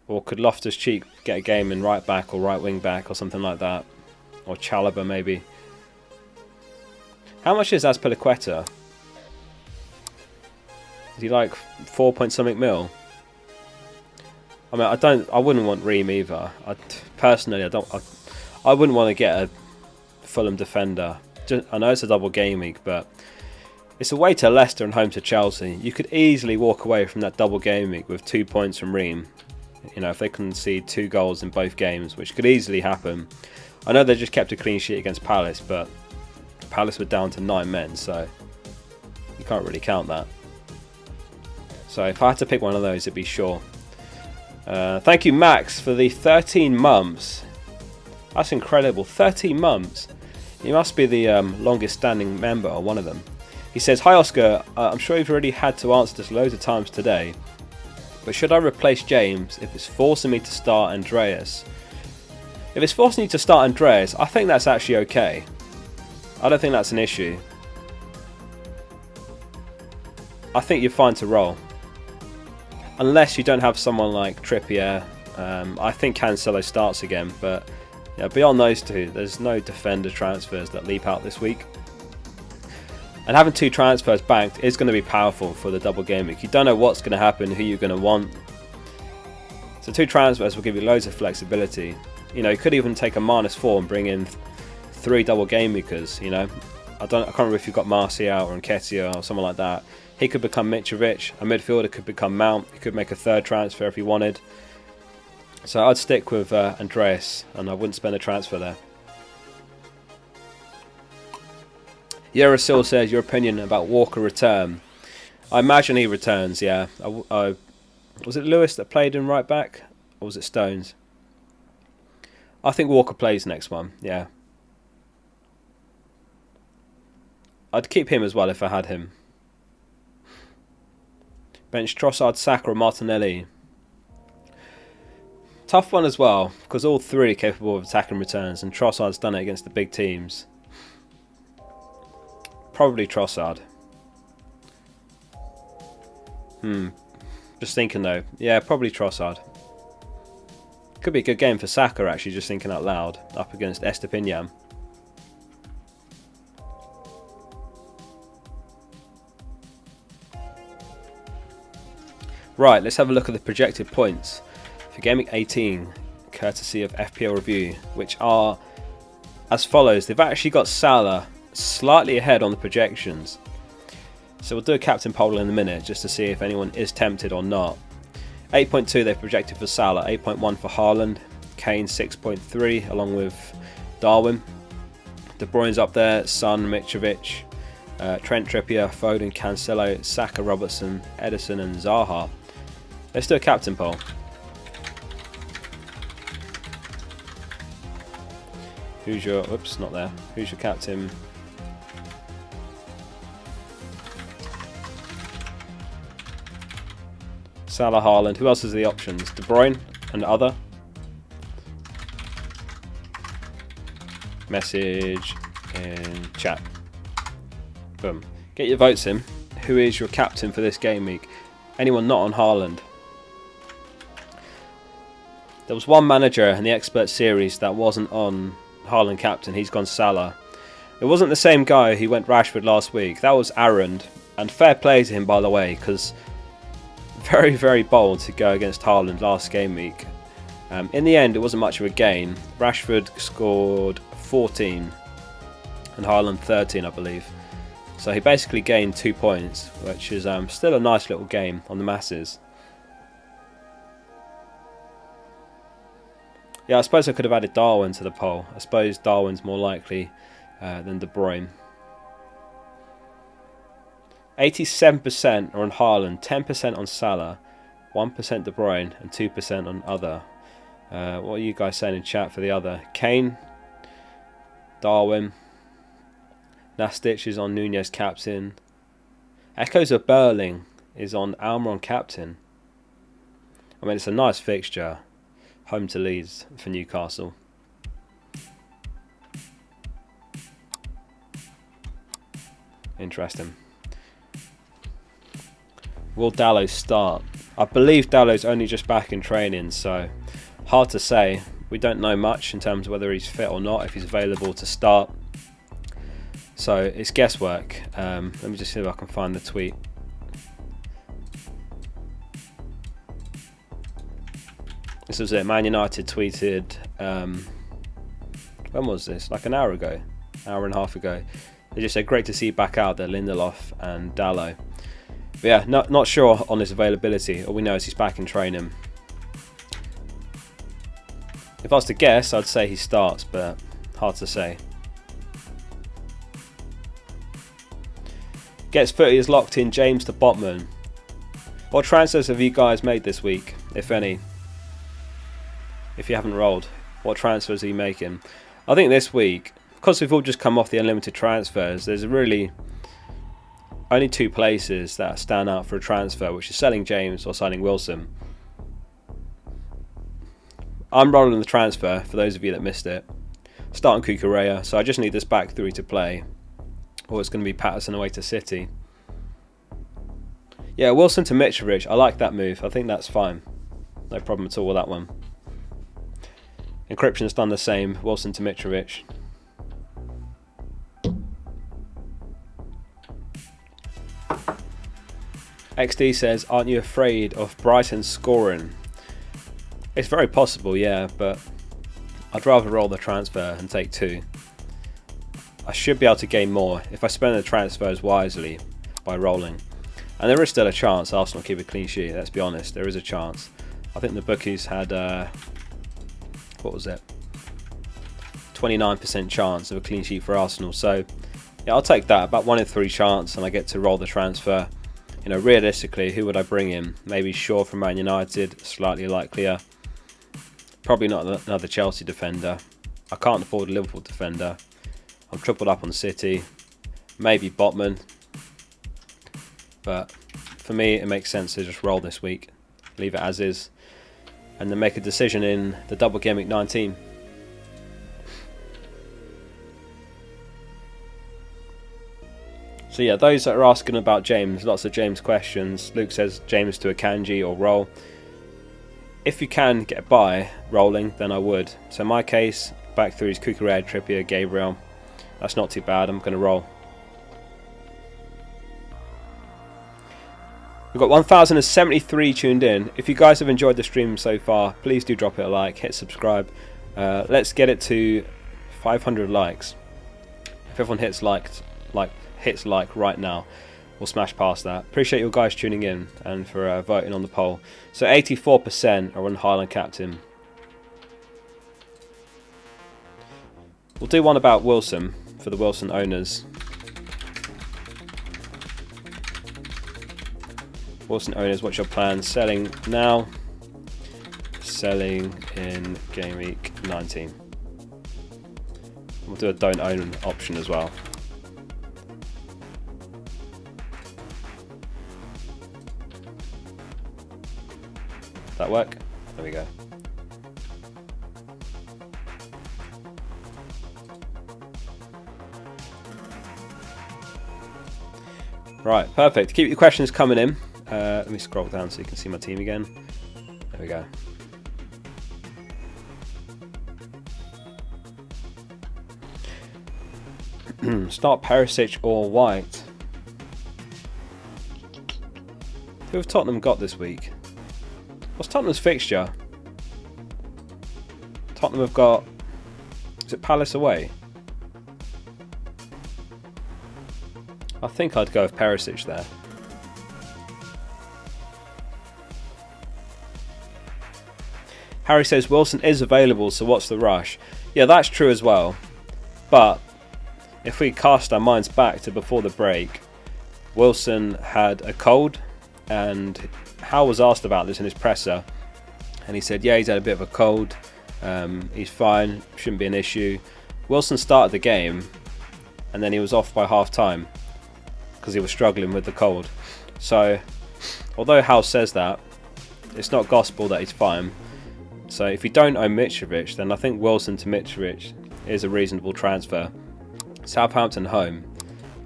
Or could Loftus-Cheek get a game in right back or right wing back or something like that? Or Chalobah maybe. How much is Azpilicueta? Is he like 4 point something mil? I mean, I wouldn't want Ream either. Personally, I wouldn't want to get a Fulham defender. I know it's a double game week, but it's away to Leicester and home to Chelsea. You could easily walk away from that double game week with 2 points from Ream. You know, if they concede 2 goals in both games, which could easily happen. I know they just kept a clean sheet against Palace, but Palace were down to 9 men, so you can't really count that. So if I had to pick one of those, it'd be Shaw. Thank you, Max, for the 13 months. That's incredible. 13 months. You must be the longest standing member, or one of them. He says, hi Oscar, I'm sure you've already had to answer this loads of times today, but should I replace James if it's forcing me to start Andreas? If it's forcing you to start Andreas, I think that's actually okay. I don't think that's an issue. I think you're fine to roll. Unless you don't have someone like Trippier. I think Cancelo starts again, but yeah, beyond those two, there's no defender transfers that leap out this week. And having 2 transfers banked is going to be powerful for the double game week. You don't know what's going to happen, who you're going to want. So 2 transfers will give you loads of flexibility. You know, you could even take a -4 and bring in 3 double game weekers. You know, I can't remember if you've got Martial or Nketiah or someone like that. He could become Mitrovic. A midfielder could become Mount. He could make a 3rd transfer if he wanted. So I'd stick with Andreas, and I wouldn't spend a transfer there. Yerasil says, your opinion about Walker return. I imagine he returns, yeah. Was it Lewis that played in right back? Or was it Stones? I think Walker plays next one, yeah. I'd keep him as well if I had him. Bench Trossard, Saka or Martinelli. Tough one as well, because all 3 are capable of attacking returns, and Trossard's done it against the big teams. Probably Trossard. Just thinking though. Yeah, probably Trossard. Could be a good game for Saka actually, just thinking out loud, up against Estepinian. Right, let's have a look at the projected points for Game Week 18. courtesy of FPL Review, which are as follows. They've actually got Salah slightly ahead on the projections. So we'll do a captain poll in a minute just to see if anyone is tempted or not. 8.2 they've projected for Salah, 8.1 for Haaland, Kane 6.3 along with Darwin. De Bruyne's up there, Son, Mitrovic, Trent, Trippier, Foden, Cancelo, Saka, Robertson, Ederson and Zaha. Let's do a captain poll. Who's your... Oops, not there. Who's your captain? Salah, Haaland. Who else is the options? De Bruyne and other. Message in chat. Boom. Get your votes in. Who is your captain for this game week? Anyone not on Haaland? There was one manager in the expert series that wasn't on Haaland captain. He's gone Salah. It wasn't the same guy who went Rashford last week. That was Aaron. And fair play to him, by the way, because very, very bold to go against Haaland last game week. In the end, it wasn't much of a gain. Rashford scored 14 and Haaland 13, I believe. So he basically gained 2 points, which is still a nice little game on the masses. Yeah, I suppose I could have added Darwin to the poll. I suppose Darwin's more likely than De Bruyne. 87% are on Haaland, 10% on Salah, 1% De Bruyne and 2% on other. What are you guys saying in chat for the other? Kane, Darwin, Nastic is on Nunez captain. Echoes of Burling is on Almiron captain. I mean, it's a nice fixture. Home to Leeds for Newcastle. Interesting. Will Dalot start? I believe Dalot's only just back in training, so hard to say. We don't know much in terms of whether he's fit or not, if he's available to start. So it's guesswork. Let me just see if I can find the tweet. This was it. Man United tweeted, when was this? Like an hour ago, hour and a half ago. They just said, great to see you back out there, Lindelof and Dalot. But yeah, not sure on his availability. All we know is he's back in training. If I was to guess, I'd say he starts, but hard to say. Gets 30 is locked in, James to Botman. What transfers have you guys made this week, if any? If you haven't rolled, what transfers are you making? I think this week, because we've all just come off the unlimited transfers, there's really only two places that stand out for a transfer, which is selling James or signing Wilson. I'm rolling the transfer, for those of you that missed it. Starting Cucurella, so I just need this back three to play, or it's going to be Patterson away to City. Yeah, Wilson to Mitrovic, I like that move. I think that's fine. No problem at all with that one. Encryption's done the same, Wilson to Mitrovic. XD says, aren't you afraid of Brighton scoring? It's very possible, yeah, but I'd rather roll the transfer and take two. I should be able to gain more if I spend the transfers wisely by rolling. And there is still a chance Arsenal keep a clean sheet, let's be honest, there is a chance. I think the bookies had, what was it? 29% chance of a clean sheet for Arsenal, so yeah, I'll take that, about 1 in 3 chance, and I get to roll the transfer. You know, realistically, who would I bring in? Maybe Shaw from Man United, slightly likelier. Probably not another Chelsea defender. I can't afford a Liverpool defender. I'm tripled up on City. Maybe Botman. But for me, it makes sense to just roll this week. Leave it as is. And then make a decision in the double Gameweek 19. So yeah, those that are asking about James, lots of James questions. Luke says James to Akanji or roll. If you can get by rolling, then I would. So in my case, back through is Cucurella, Trippier, Gabriel. That's not too bad, I'm going to roll. We've got 1,073 tuned in. If you guys have enjoyed the stream so far, please do drop it a like, hit subscribe. Let's get it to 500 likes. If everyone hits like right now, we'll smash past that. Appreciate you guys tuning in and for voting on the poll. So 84% are on Haaland captain. We'll do one about Wilson for the Wilson owners. Wilson owners, what's your plan? Selling now, selling in game week 19. We'll do a don't own option as well. That work? There we go. Right, perfect. Keep your questions coming in. Let me scroll down so you can see my team again. There we go. Start Perisic or White. Who have Tottenham got this week? What's Tottenham's fixture? Tottenham have got... Is it Palace away? I think I'd go with Perisic there. Harry says Wilson is available, so what's the rush? Yeah, that's true as well. But if we cast our minds back to before the break, Wilson had a cold, and Hal was asked about this in his presser, and he said, yeah, he's had a bit of a cold. He's fine, shouldn't be an issue. Wilson started the game, and then he was off by half time because he was struggling with the cold. So, although Hal says that, it's not gospel that he's fine. So if you don't own Mitrovic, then I think Wilson to Mitrovic is a reasonable transfer. Southampton home,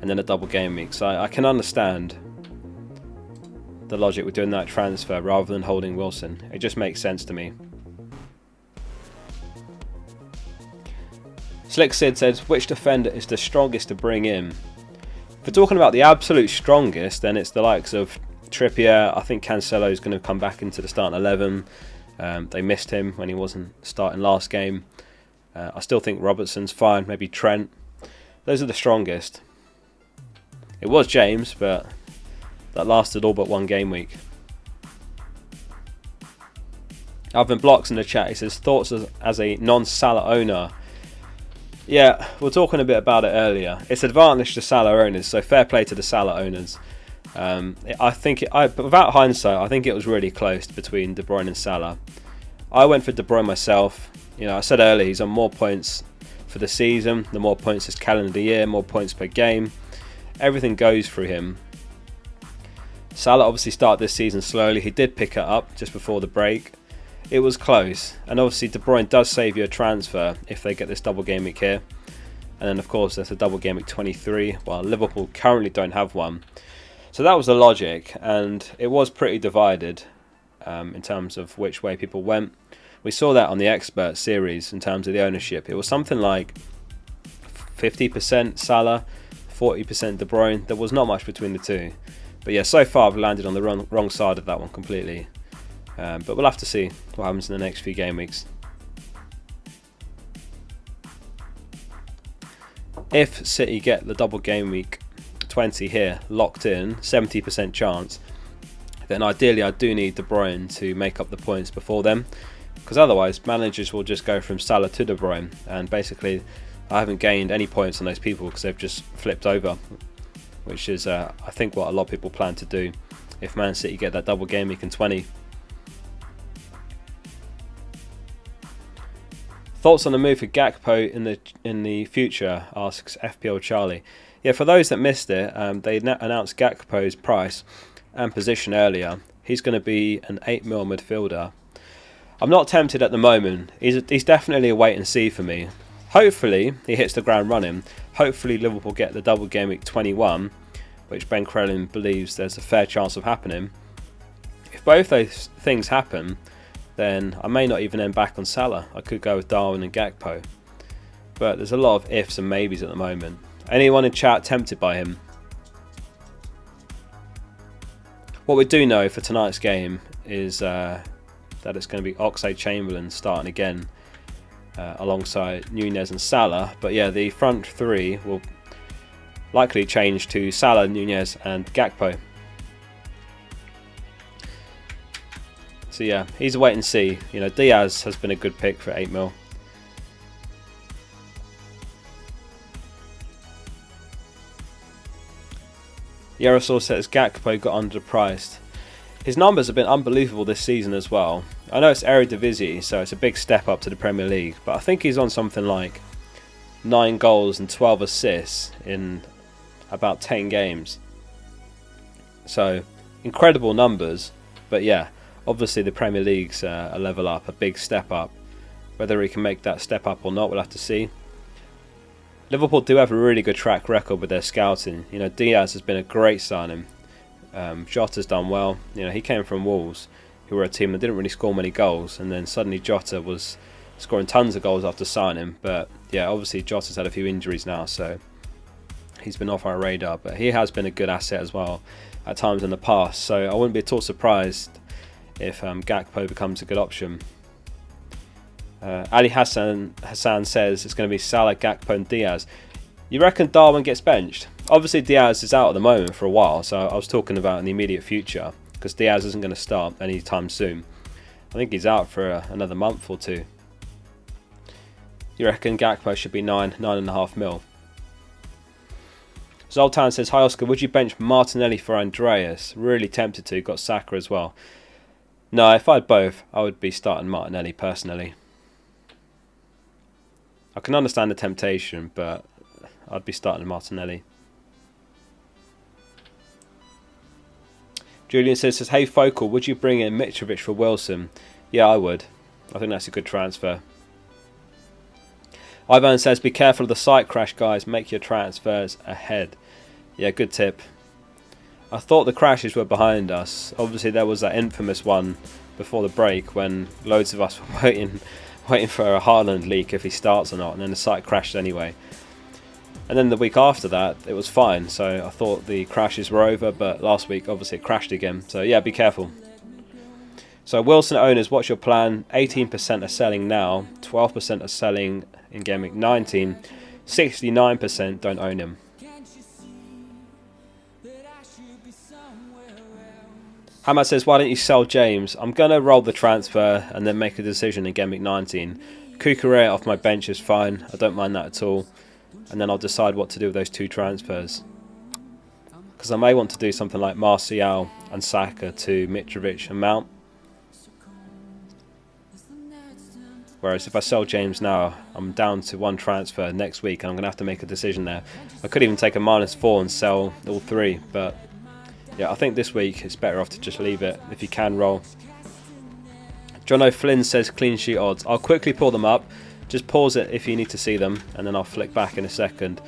and then a double game week. So I can understand the logic with doing that transfer rather than holding Wilson. It just makes sense to me. Slick Sid says, which defender is the strongest to bring in? If we're talking about the absolute strongest, then it's the likes of Trippier. I think Cancelo is going to come back into the starting 11. They missed him when he wasn't starting last game. I still think Robertson's fine, maybe Trent. Those are the strongest. It was James, but that lasted all but one game week. Alvin Blocks in the chat, he says, thoughts as a non-Salah owner? Yeah, we were talking a bit about it earlier. It's advantage to Salah owners, so fair play to the Salah owners. I think, without hindsight, I think it was really close between De Bruyne and Salah. I went for De Bruyne myself. You know, I said earlier, he's on more points for the season, the more points this calendar year, more points per game. Everything goes through him. Salah obviously started this season slowly. He did pick it up just before the break. It was close, and obviously De Bruyne does save you a transfer if they get this double game week here. And then of course there's a double game week 23, while Liverpool currently don't have one. So that was the logic, and it was pretty divided in terms of which way people went. We saw that on the expert series in terms of the ownership. It was something like 50% Salah, 40% De Bruyne. There was not much between the two. But yeah, so far I've landed on the wrong side of that one completely. But we'll have to see what happens in the next few game weeks. If City get the double game week 20 here locked in, 70% chance, then ideally I do need De Bruyne to make up the points before them, because otherwise managers will just go from Salah to De Bruyne, and basically I haven't gained any points on those people because they've just flipped over, which is I think what a lot of people plan to do if Man City get that double game week in 20. Thoughts on the move for Gakpo in the future, asks FPL Charlie. Yeah, for those that missed it, they announced Gakpo's price and position earlier. He's going to be an 8 mil midfielder. I'm not tempted at the moment. He's definitely a wait and see for me. Hopefully he hits the ground running. Hopefully Liverpool get the double game week 21, which Ben Crellin believes there's a fair chance of happening. If both those things happen, then I may not even end back on Salah. I could go with Darwin and Gakpo. But there's a lot of ifs and maybes at the moment. Anyone in chat tempted by him? What we do know for tonight's game is that it's going to be Oxlade-Chamberlain starting again alongside Nunez and Salah. But yeah, the front three will likely change to Salah, Nunez and Gakpo. So yeah, he's a wait and see. You know, Diaz has been a good pick for 8 mil. Yarosol says Gakpo got underpriced. His numbers have been unbelievable this season as well. I know it's Eredivisie, so it's a big step up to the Premier League, but I think he's on something like 9 goals and 12 assists in about 10 games. So, incredible numbers, but yeah, obviously the Premier League's a level up, a big step up. Whether he can make that step up or not, we'll have to see. Liverpool do have a really good track record with their scouting. You know, Diaz has been a great signing. Jota's done well. You know, he came from Wolves, who were a team that didn't really score many goals, and then suddenly Jota was scoring tons of goals after signing. But yeah, obviously Jota's had a few injuries now, so he's been off our radar. But he has been a good asset as well at times in the past, so I wouldn't be at all surprised if Gakpo becomes a good option. Ali Hassan says it's going to be Salah, Gakpo and Diaz. You reckon Darwin gets benched? Obviously Diaz is out at the moment for a while, so I was talking about in the immediate future, because Diaz isn't going to start anytime soon. I think he's out for another month or two. You reckon Gakpo should be 9.5 mil? Zoltan says, hi Oscar, would you bench Martinelli for Andreas? Really tempted to, got Saka as well. No, if I had both, I would be starting Martinelli personally. I can understand the temptation, but I'd be starting Martinelli. Julian says, hey Focal, would you bring in Mitrovic for Wilson? Yeah, I would. I think that's a good transfer. Ivan says, be careful of the site crash, guys. Make your transfers ahead. Yeah, good tip. I thought the crashes were behind us. Obviously, there was that infamous one before the break when loads of us were waiting for a Haaland leak if he starts or not, and then the site crashed anyway. And then the week after that, it was fine, so I thought the crashes were over, but last week, obviously, it crashed again. So yeah, be careful. So Wilson owners, what's your plan? 18% are selling now, 12% are selling in Gameweek 19, 69% don't own him. Hamad says, why don't you sell James? I'm going to roll the transfer and then make a decision in Gameweek 19. Kukurea off my bench is fine. I don't mind that at all. And then I'll decide what to do with those 2 transfers. Because I may want to do something like Martial and Saka to Mitrovic and Mount. Whereas if I sell James now, I'm down to 1 transfer next week and I'm going to have to make a decision there. I could even take a -4 and sell all 3, but yeah, I think this week it's better off to just leave it if you can roll. John O'Flynn says clean sheet odds. I'll quickly pull them up. Just pause it if you need to see them, and then I'll flick back in a second.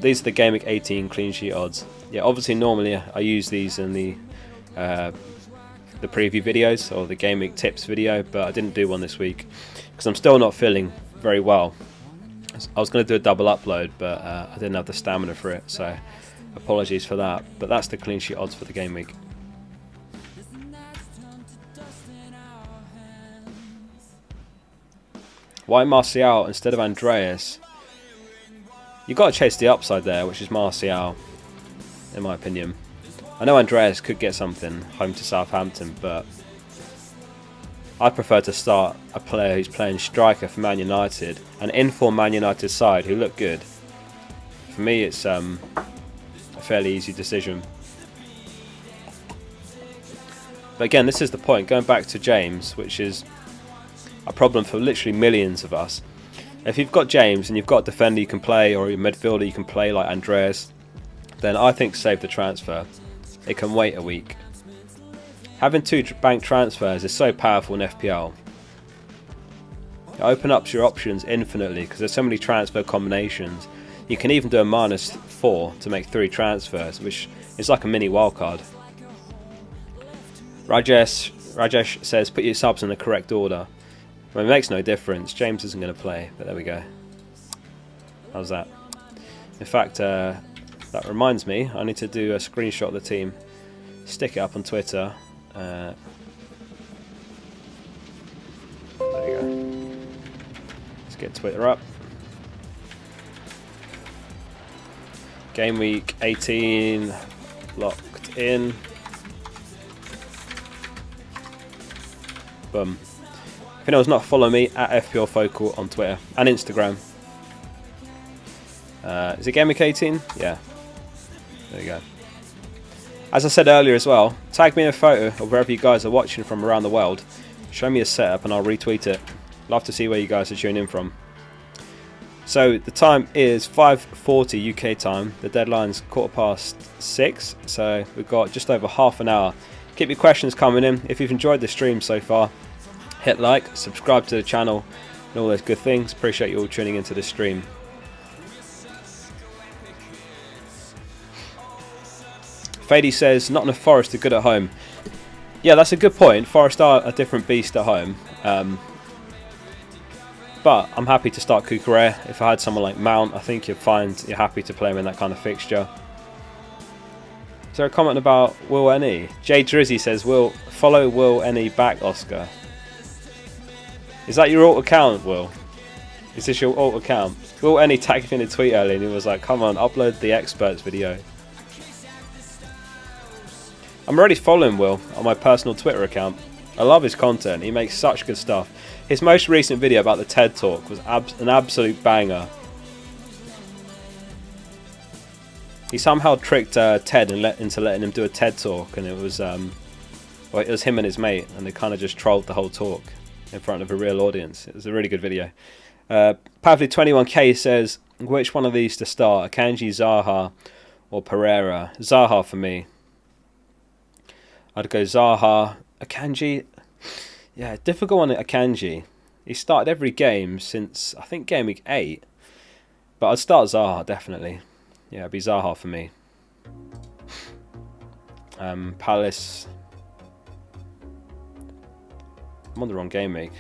These are the Gameweek 18 clean sheet odds. Yeah, obviously normally I use these in the preview videos or the Gameweek tips video, but I didn't do one this week because I'm still not feeling very well. I was going to do a double upload, but I didn't have the stamina for it, so apologies for that. But that's the clean sheet odds for the game week. Why Martial instead of Andreas? You've got to chase the upside there, which is Martial, in my opinion. I know Andreas could get something home to Southampton, but I prefer to start a player who's playing striker for Man United, an in-form Man United side who look good. For me, it's a fairly easy decision. But again, this is the point. Going back to James, which is a problem for literally millions of us. If you've got James and you've got a defender you can play, or a midfielder you can play like Andreas, then I think save the transfer. It can wait a week. Having 2 bank transfers is so powerful in FPL. It opens up your options infinitely because there's so many transfer combinations. You can even do a -4 to make 3 transfers, which is like a mini wildcard. Rajesh says put your subs in the correct order. Well, it makes no difference. James isn't going to play, but there we go. How's that? In fact, that reminds me, I need to do a screenshot of the team. stick it up on Twitter. There you go. Let's get Twitter up. Game week 18 locked in. Boom. If anyone's not following me, at fplfocal on Twitter and Instagram. Is it Game week 18? Yeah. There you go. As I said earlier as well, tag me in a photo of wherever you guys are watching from around the world. Show me a setup and I'll retweet it. Love to see where you guys are tuning in from. So the time is 5:40 UK time. The deadline's 6:15. So we've got just over half an hour. Keep your questions coming in. If you've enjoyed the stream so far, hit like, subscribe to the channel and all those good things. Appreciate you all tuning into the stream. Fady says, Nottingham Forest are good at home. Yeah, that's a good point. Forest are a different beast at home. But I'm happy to start Cucurella. If I had someone like Mount, I think you'd find you're happy to play him in that kind of fixture. Is there a comment about Will Any? Jay Drizzy says, follow Will Any back, Oscar. Is that your alt account, Will? Is this your alt account? Will Any tagged me in a tweet earlier and he was like, come on, upload the experts video. I'm already following Will on my personal Twitter account. I love his content. He makes such good stuff. His most recent video about the TED Talk was an absolute banger. He somehow tricked Ted into letting him do a TED Talk, and it was him and his mate, and they kind of just trolled the whole talk in front of a real audience. It was a really good video. Pavli21k says, which one of these to start? Akanji, Zaha, or Pereira? Zaha for me. I'd go Zaha. Akanji, yeah, difficult one at Akanji. He started every game since, I think, game week 8. But I'd start Zaha, definitely. Yeah, it'd be Zaha for me. Palace. I'm on the wrong game week.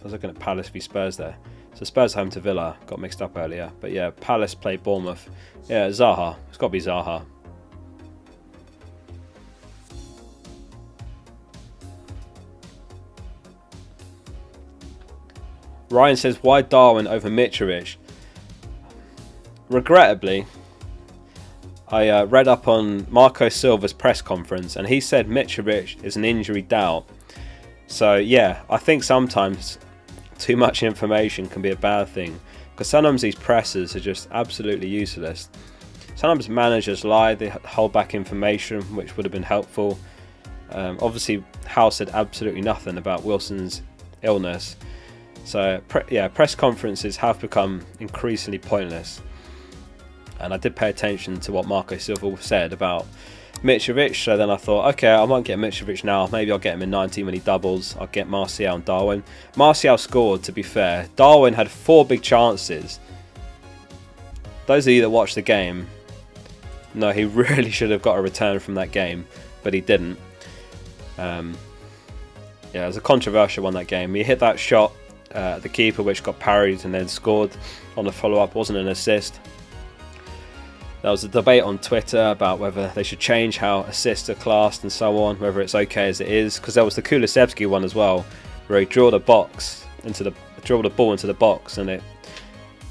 I was looking at Palace v Spurs there. So Spurs home to Villa. Got mixed up earlier. But yeah, Palace play Bournemouth. Yeah, Zaha. It's got to be Zaha. Ryan says, why Darwin over Mitrovic? Regrettably, I read up on Marco Silva's press conference and he said Mitrovic is an injury doubt. So yeah, I think sometimes too much information can be a bad thing, because sometimes these presses are just absolutely useless. Sometimes managers lie, they hold back information which would have been helpful. Obviously Howe said absolutely nothing about Wilson's illness. So yeah, press conferences have become increasingly pointless. And I did pay attention to what Marco Silva said about Mitrovic. So then I thought, okay, I won't get Mitrovic now. Maybe I'll get him in 19 when he doubles. I'll get Martial and Darwin. Martial scored, to be fair. Darwin had 4 big chances. Those of you that watched the game, no, he really should have got a return from that game, but he didn't. Yeah, it was a controversial one, that game. He hit that shot. The keeper, which got parried and then scored on the follow-up, wasn't an assist. There was a debate on Twitter about whether they should change how assists are classed and so on, whether it's okay as it is, because there was the Kulusevski one as well, where he drilled a ball into the box and it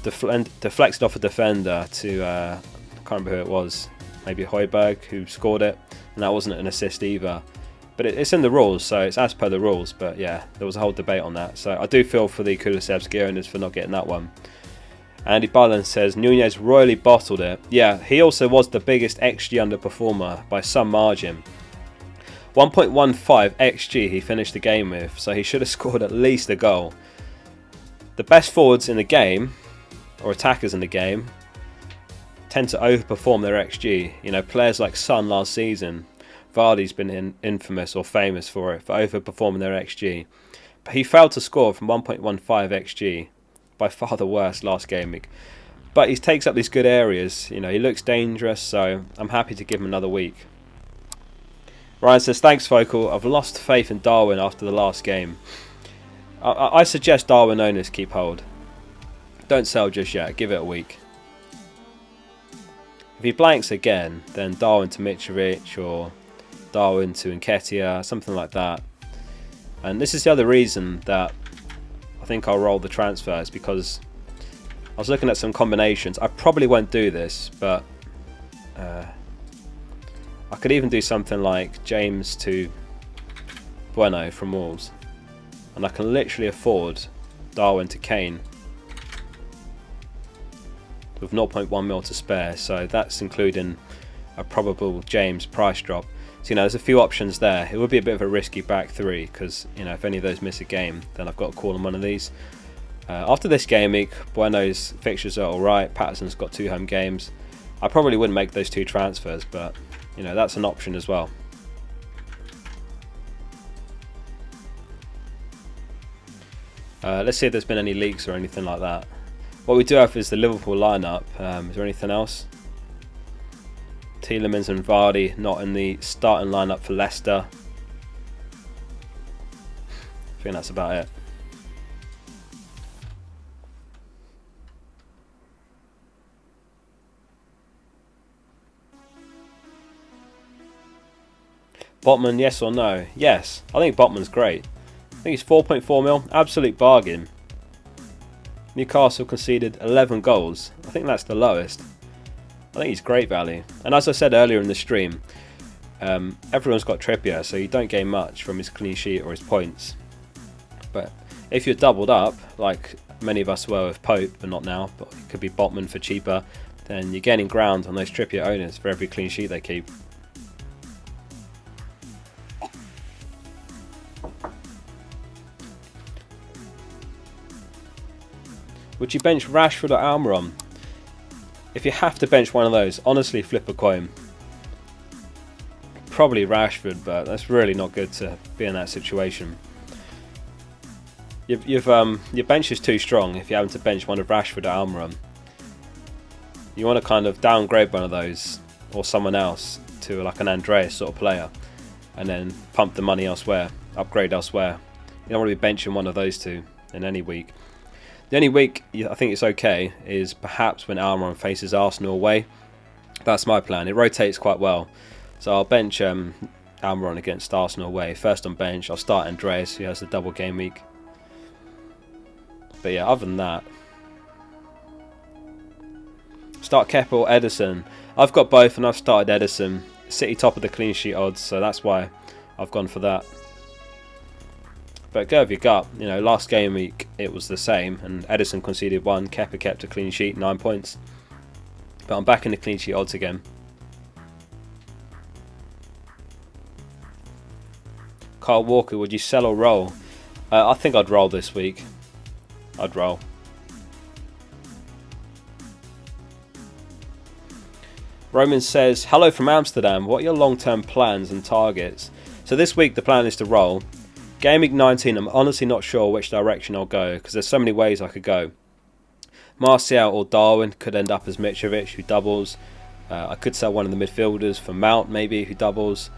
deflected off a defender to I can't remember who it was, maybe Højbjerg, who scored it, and that wasn't an assist either. But it's in the rules, so it's as per the rules. But yeah, there was a whole debate on that. So I do feel for the Kulusevski owners for not getting that one. Andy Byland says, Nunez royally bottled it. Yeah, he also was the biggest XG underperformer by some margin. 1.15 XG he finished the game with, so he should have scored at least a goal. The best forwards in the game, or attackers in the game, tend to overperform their XG. You know, players like Son last season, Vardy's been infamous or famous for it, for overperforming their XG. But he failed to score from 1.15 XG, by far the worst last game week. But he takes up these good areas. You know, he looks dangerous, so I'm happy to give him another week. Ryan says, thanks Focal, I've lost faith in Darwin after the last game. I suggest Darwin owners keep hold. Don't sell just yet, give it a week. If he blanks again, then Darwin to Mitrovic or Darwin to Nketiah, something like that. And this is the other reason that I think I'll roll the transfers, because I was looking at some combinations. I probably won't do this, but I could even do something like James to Bueno from Wolves, and I can literally afford Darwin to Kane with 0.1 mil to spare, so that's including a probable James price drop. So, there's a few options there. It would be a bit of a risky back three, because, if any of those miss a game, then I've got to call on one of these. After this game week, Bueno's fixtures are alright. Patterson's got 2 home games. I probably wouldn't make those 2 transfers, but, that's an option as well. Let's see if there's been any leaks or anything like that. What we do have is the Liverpool lineup. Is there anything else? Tielemans and Vardy not in the starting lineup for Leicester. I think that's about it. Botman, yes or no? Yes, I think Botman's great. I think he's 4.4 mil, absolute bargain. Newcastle conceded 11 goals. I think that's the lowest. I think he's great value. And as I said earlier in the stream, everyone's got Trippier, so you don't gain much from his clean sheet or his points. But if you're doubled up, like many of us were with Pope, but not now, but it could be Botman for cheaper, then you're gaining ground on those Trippier owners for every clean sheet they keep. Would you bench Rashford or Almiron? If you have to bench one of those, honestly flip a coin. Probably Rashford, but that's really not good to be in that situation. Your bench is too strong if you're having to bench one of Rashford or Almiron. You want to kind of downgrade one of those or someone else to like an Andreas sort of player, and then pump the money elsewhere, upgrade elsewhere. You don't want to be benching one of those two in any week. The only week I think it's okay is perhaps when Almiron faces Arsenal away. That's my plan. It rotates quite well. So I'll bench Almiron against Arsenal away. First on bench, I'll start Andreas, who has the double game week. But yeah, other than that, start Kepa or Ederson. I've got both and I've started Ederson. City top of the clean sheet odds, so that's why I've gone for that. But go with your gut. Last game week it was the same, and Ederson conceded 1. Kepa kept a clean sheet, 9 points. But I'm back in the clean sheet odds again. Kyle Walker, would you sell or roll? I think I'd roll this week. I'd roll. Roman says, hello from Amsterdam. What are your long-term plans and targets? So this week the plan is to roll. Gameweek 19, I'm honestly not sure which direction I'll go, because there's so many ways I could go. Martial or Darwin could end up as Mitrovic, who doubles. I could sell one of the midfielders for Mount, maybe, who doubles.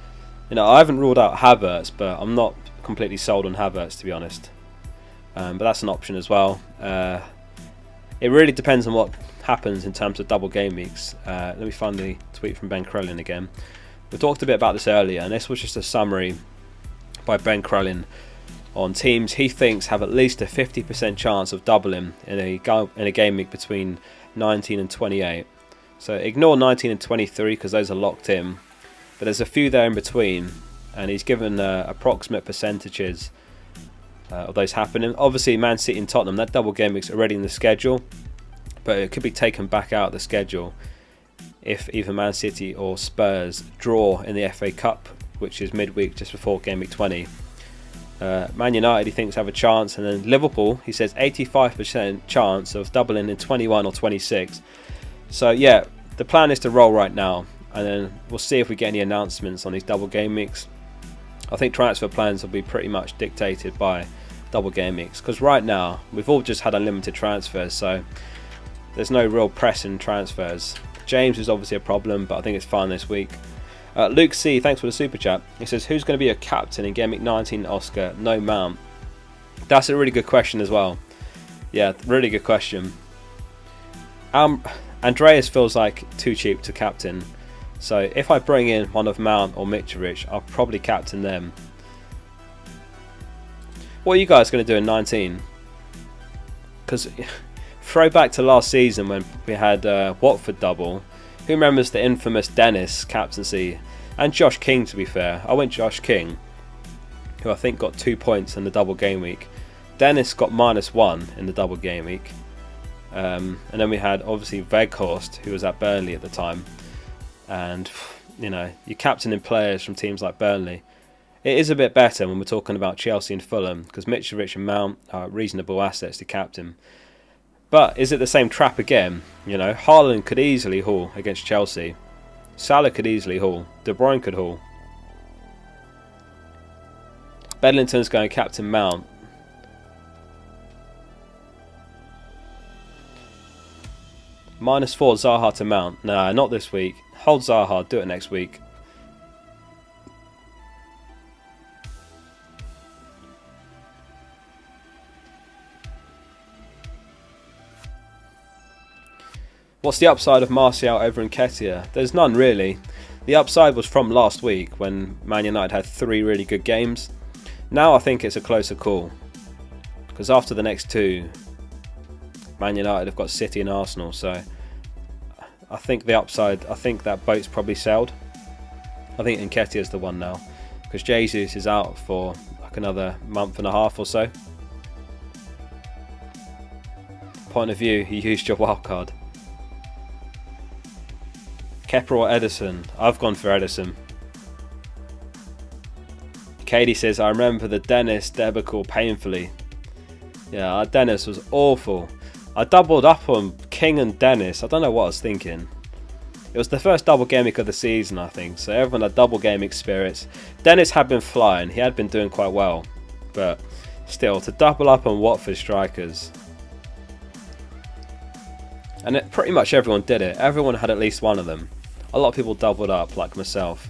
I haven't ruled out Havertz, but I'm not completely sold on Havertz, to be honest. But that's an option as well. It really depends on what happens in terms of double game weeks. Let me find the tweet from Ben Crellin again. We talked a bit about this earlier, and this was just a summary by Ben Crellin on teams he thinks have at least a 50% chance of doubling in a game week between 19 and 28. So ignore 19 and 23 because those are locked in, but there's a few there in between, and he's given approximate percentages of those happening. Obviously Man City and Tottenham, that double game week's already in the schedule, but it could be taken back out of the schedule if either Man City or Spurs draw in the FA Cup, which is midweek just before game week 20. Man United he thinks have a chance, and then Liverpool he says 85% chance of doubling in 21 or 26. So yeah, the plan is to roll right now, and then we'll see if we get any announcements on these double game weeks. I think transfer plans will be pretty much dictated by double game weeks, because right now we've all just had unlimited transfers, so there's no real pressing transfers. James is obviously a problem, but I think it's fine this week. Luke C, thanks for the super chat. He says, who's going to be a captain in Gameweek 19, Oscar? No Mount. That's a really good question as well. Yeah, really good question. Andreas feels like too cheap to captain. So if I bring in one of Mount or Mitrovic, I'll probably captain them. What are you guys going to do in 19? Because throw back to last season when we had Watford double. Who remembers the infamous Dennis captaincy? And Josh King, to be fair. I went Josh King, who I think got 2 points in the double game week. Dennis got -1 in the double game week. And then we had obviously Weghorst, who was at Burnley at the time. And, you know, you're captaining players from teams like Burnley. It is a bit better when we're talking about Chelsea and Fulham, because Mitrovic and Mount are reasonable assets to captain. But is it the same trap again? You know, Haaland could easily haul against Chelsea. Salah could easily haul. De Bruyne could haul. Bedlington's going captain Mount. -4 Zaha to Mount. Nah, not this week. Hold Zaha, do it next week. What's the upside of Martial over Nketiah? There's none really. The upside was from last week when Man United had 3 really good games. Now I think it's a closer call, because after the next 2, Man United have got City and Arsenal, so I think the upside, I think that boat's probably sailed. I think Nketiah's the one now, because Jesus is out for like another month and a half or so. Point of view, you used your wild card. Kepa or Ederson? I've gone for Ederson. Katie says, I remember the Dennis debacle painfully. Yeah, our Dennis was awful. I doubled up on King and Dennis. I don't know what I was thinking. It was the first double game week of the season, I think, so everyone had double game week spirits. Dennis had been flying. He had been doing quite well. But still, to double up on Watford strikers. And pretty much everyone did it. Everyone had at least one of them. A lot of people doubled up, like myself.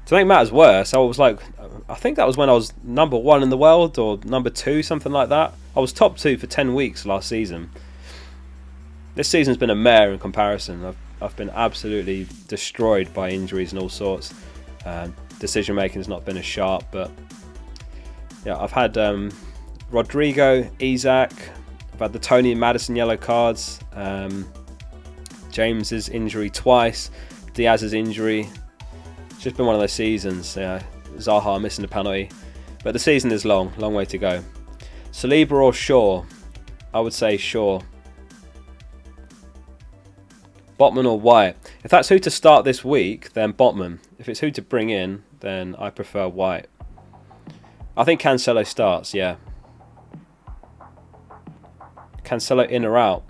To make matters worse, I think that was when I was #1 in the world, or #2, something like that. I was top 2 for 10 weeks last season. This season's been a mare in comparison. I've been absolutely destroyed by injuries and all sorts. Decision making has not been as sharp, but yeah, I've had Rodrigo, Isak, I've had the Tony and Maddison yellow cards, James's injury twice, Diaz's injury. It's just been one of those seasons. Zaha missing a penalty, but the season is long way to go. Saliba or Shaw? I would say Shaw. Botman or White? If that's who to start this week, then Botman. If it's who to bring in, then I prefer White. I think Cancelo starts, yeah. Cancelo in or out?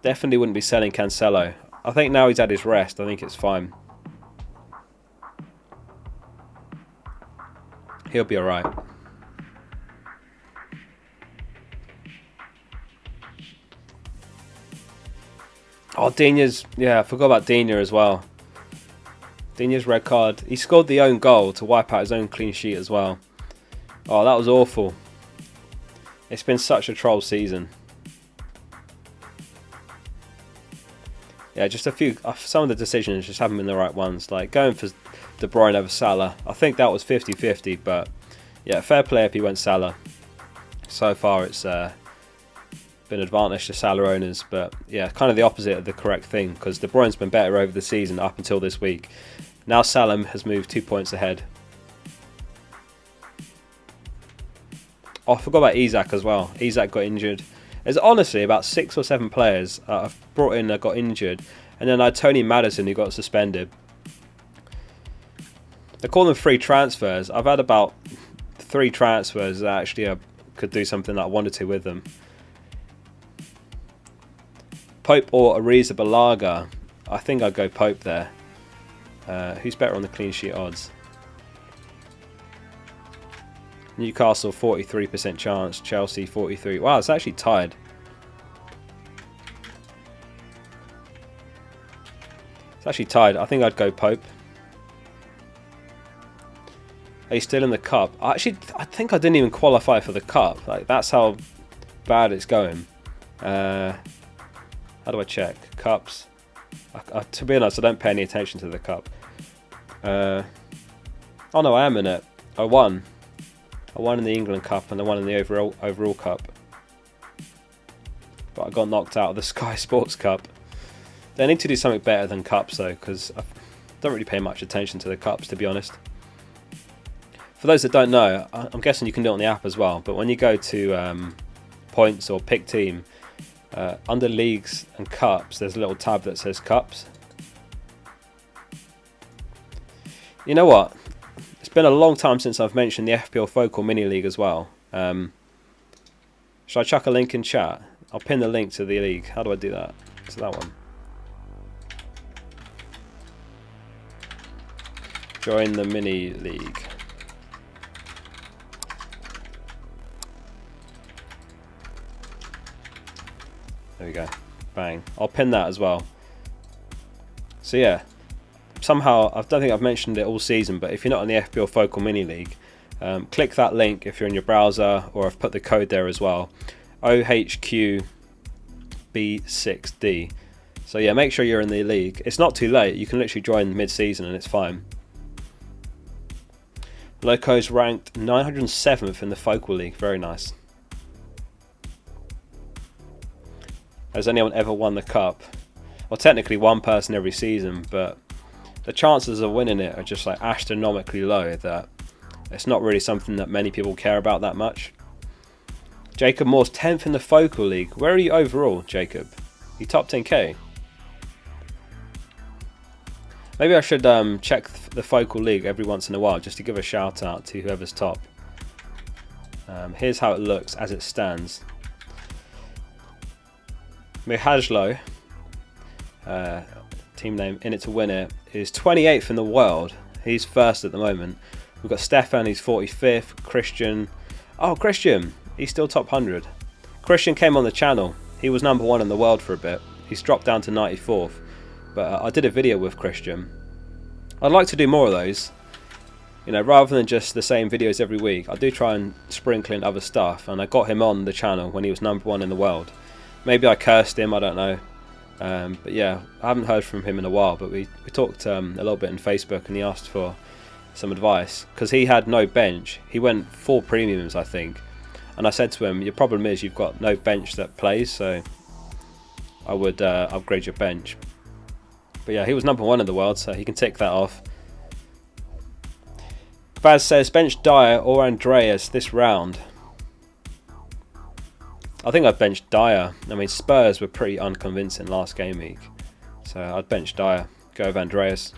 Definitely wouldn't be selling Cancelo. I think now he's had his rest, I think it's fine. He'll be alright. Oh, Digne's... Yeah, I forgot about Digne as well. Digne's red card. He scored the own goal to wipe out his own clean sheet as well. Oh, that was awful. It's been such a troll season. Yeah, just a few... Some of the decisions just haven't been the right ones. Like going for De Bruyne over Salah. I think that was 50-50, but yeah, fair play if he went Salah. So far it's been advantage to Salah owners, but yeah, kind of the opposite of the correct thing, because De Bruyne's been better over the season up until this week. Now Salah has moved 2 points ahead. Oh, I forgot about Isak as well. Isak got injured. There's honestly about 6 or 7 players I've brought in that got injured, and then I had Tony Maddison who got suspended. They call them free transfers. I've had about 3 transfers that actually could do something that I wanted to with them. Pope or Ariza Balaga? I think I'd go Pope there. Who's better on the clean sheet odds? Newcastle 43% chance, Chelsea 43%. Wow, it's actually tied. It's actually tied. I think I'd go Pope. Are you still in the cup? I think I didn't even qualify for the cup. Like, that's how bad it's going. How do I check? Cups. To be honest, I don't pay any attention to the cup. Oh no, I am in it. I won in the England Cup and I won in the overall Cup. But I got knocked out of the Sky Sports Cup. They need to do something better than cups though, because I don't really pay much attention to the cups, to be honest. For those that don't know, I'm guessing you can do it on the app as well, but when you go to points or pick team, under leagues and cups, there's a little tab that says cups. You know what? It's been a long time since I've mentioned the FPL Mini League as well. Should I chuck a link in chat? I'll pin the link to the league. How do I do that? It's that one. Join the Mini League. There we go. Bang. I'll pin that as well. So yeah, somehow, I don't think I've mentioned it all season, but if you're not in the FPL Mini League, click that link if you're in your browser, or I've put the code there as well. OHQB6D. So yeah, make sure you're in the league. It's not too late. You can literally join mid-season and it's fine. Loco's ranked 907th in the Focal League. Very nice. Has anyone ever won the cup? Well, technically one person every season, but the chances of winning it are just like astronomically low that it's not really something that many people care about that much. Jacob Moore's 10th in the Focal League. Where are you overall, Jacob? You top 10k? Maybe I should check the Focal League every once in a while just to give a shout out to whoever's top. Here's how it looks as it stands. Mihajlo, team name In It To Win It, is 28th in the world. He's first at the moment. We've got Stefan, he's 45th. Christian, oh Christian, he's still top 100. Christian came on the channel. He was number 1 in the world for a bit. He's dropped down to 94th. But I did a video with Christian. I'd like to do more of those. You know, rather than just the same videos every week, I do try and sprinkle in other stuff. And I got him on the channel when he was number 1 in the world. Maybe I cursed him, I don't know. But yeah, I haven't heard from him in a while, but we talked a little bit on Facebook and he asked for some advice. Because he had no bench. He went 4 premiums, I think. And I said to him, your problem is you've got no bench that plays, so I would upgrade your bench. But yeah, he was number 1 in the world, so he can tick that off. Baz says, bench Dyer or Andreas this round. I think I'd bench Dyer. I mean, Spurs were pretty unconvincing last game week. So I'd bench Dyer. Go with Andreas.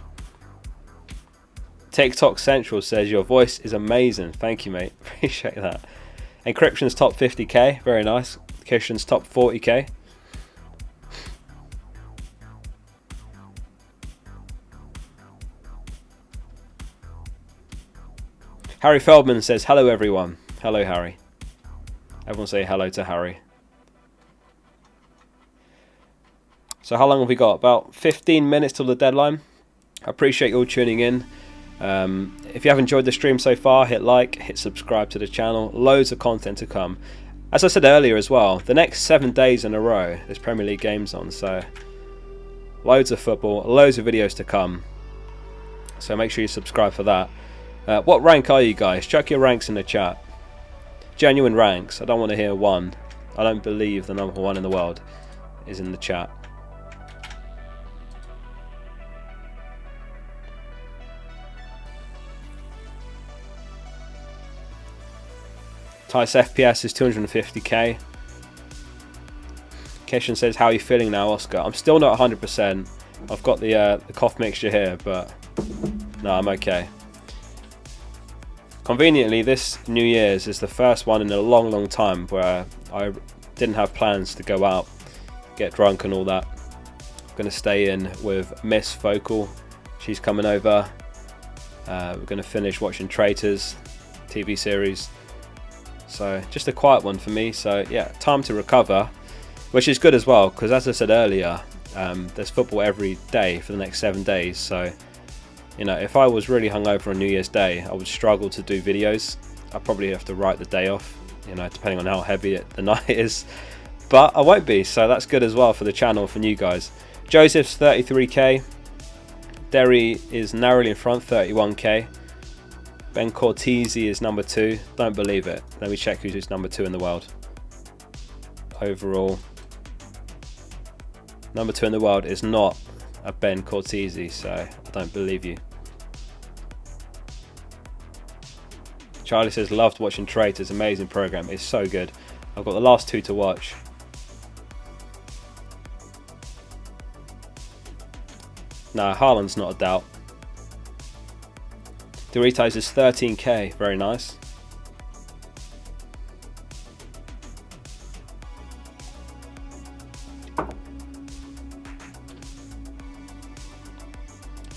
TikTok Central says, your voice is amazing. Thank you, mate. Appreciate that. Encryption's top 50k. Very nice. Christian's top 40k. Harry Feldman says, hello everyone. Hello, Harry. Everyone say hello to Harry. So how long have we got? About 15 minutes till the deadline. I appreciate you all tuning in. If you have enjoyed the stream so far, hit like, hit subscribe to the channel. Loads of content to come. As I said earlier as well, the next 7 days in a row there's Premier League games on, so loads of football, loads of videos to come. So make sure you subscribe for that. What rank are you guys? Chuck your ranks in the chat. Genuine ranks. I don't want to hear one. I don't believe the number 1 in the world is in the chat. Tice FPS is 250k. Kishan says, how are you feeling now, Oscar? I'm still not 100%. I've got the cough mixture here, but no, I'm okay. Conveniently, this New Year's is the first one in a long time where I didn't have plans to go out, get drunk and all that. I'm going to stay in with Miss Focal. She's coming over. We're going to finish watching Traitors TV series. So just a quiet one for me. So yeah, time to recover, which is good as well, because as I said earlier, there's football every day for the next 7 days. So you know, if I was really hungover on New Year's Day, I would struggle to do videos. I'd probably have to write the day off, you know, depending on how heavy the night is. But I won't be, so that's good as well for the channel, for you guys. Joseph's 33k. Derry is narrowly in front, 31k. Ben Cortese is number 2. Don't believe it. Let me check who's number 2 in the world. Overall, number 2 in the world is not a Ben Cortese, so I don't believe you. Charlie says, loved watching Traitors, amazing program. It's so good. I've got the last 2 to watch. No, Haaland's not a doubt. Doritos is 13k, very nice.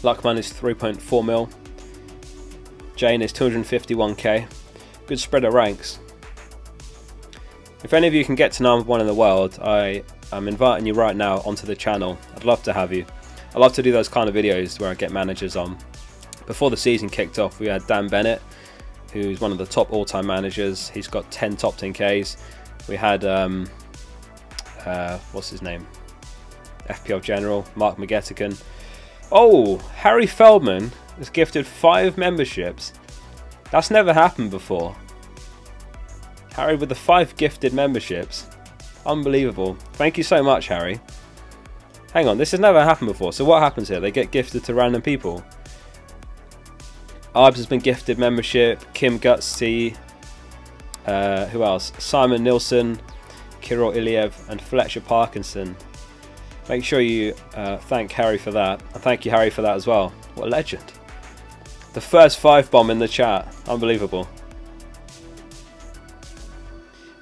Luckman is 3.4 mil. Jane is 251k. Good spread of ranks. If any of you can get to number 1 in the world, I am inviting you right now onto the channel. I'd love to have you. I love to do those kind of videos where I get managers on. Before the season kicked off, we had Dan Bennett, who's one of the top all-time managers. He's got 10 top 10Ks. We had, what's his name? FPL General, Mark McGettigan. Oh, Harry Feldman was gifted 5 memberships. That's never happened before. Harry with the 5 gifted memberships. Unbelievable. Thank you so much, Harry. Hang on, this has never happened before. So what happens here? They get gifted to random people. Ibs has been gifted membership. Kim Gutsy. Who else? Simon Nilsson, Kirill Iliev, and Fletcher Parkinson. Make sure you thank Harry for that. And thank you, Harry, for that as well. What a legend. The first 5 bomb in the chat. Unbelievable.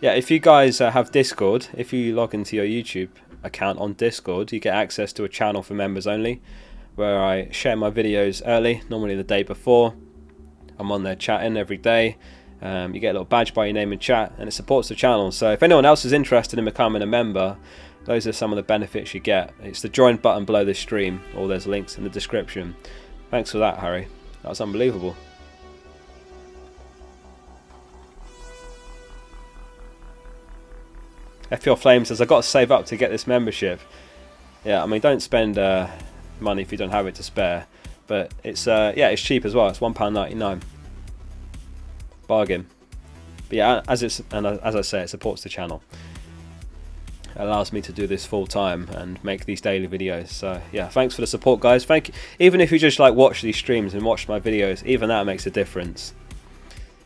Yeah, if you guys have Discord, if you log into your YouTube account on Discord, you get access to a channel for members only, where I share my videos early, normally the day before. I'm on there chatting every day. You get a little badge by your name in chat, and it supports the channel. So if anyone else is interested in becoming a member, those are some of the benefits you get. It's the join button below this stream, or there's links in the description. Thanks for that, Harry. That was unbelievable. FPL Flame says, I've got to save up to get this membership. Yeah, I mean, don't spend money if you don't have it to spare. But it's yeah, it's cheap as well. It's £1.99. Bargain. But yeah, as I say, it supports the channel. It allows me to do this full time and make these daily videos. So yeah, thanks for the support, guys. Thank you. Even if you just like watch these streams and watch my videos, even that makes a difference.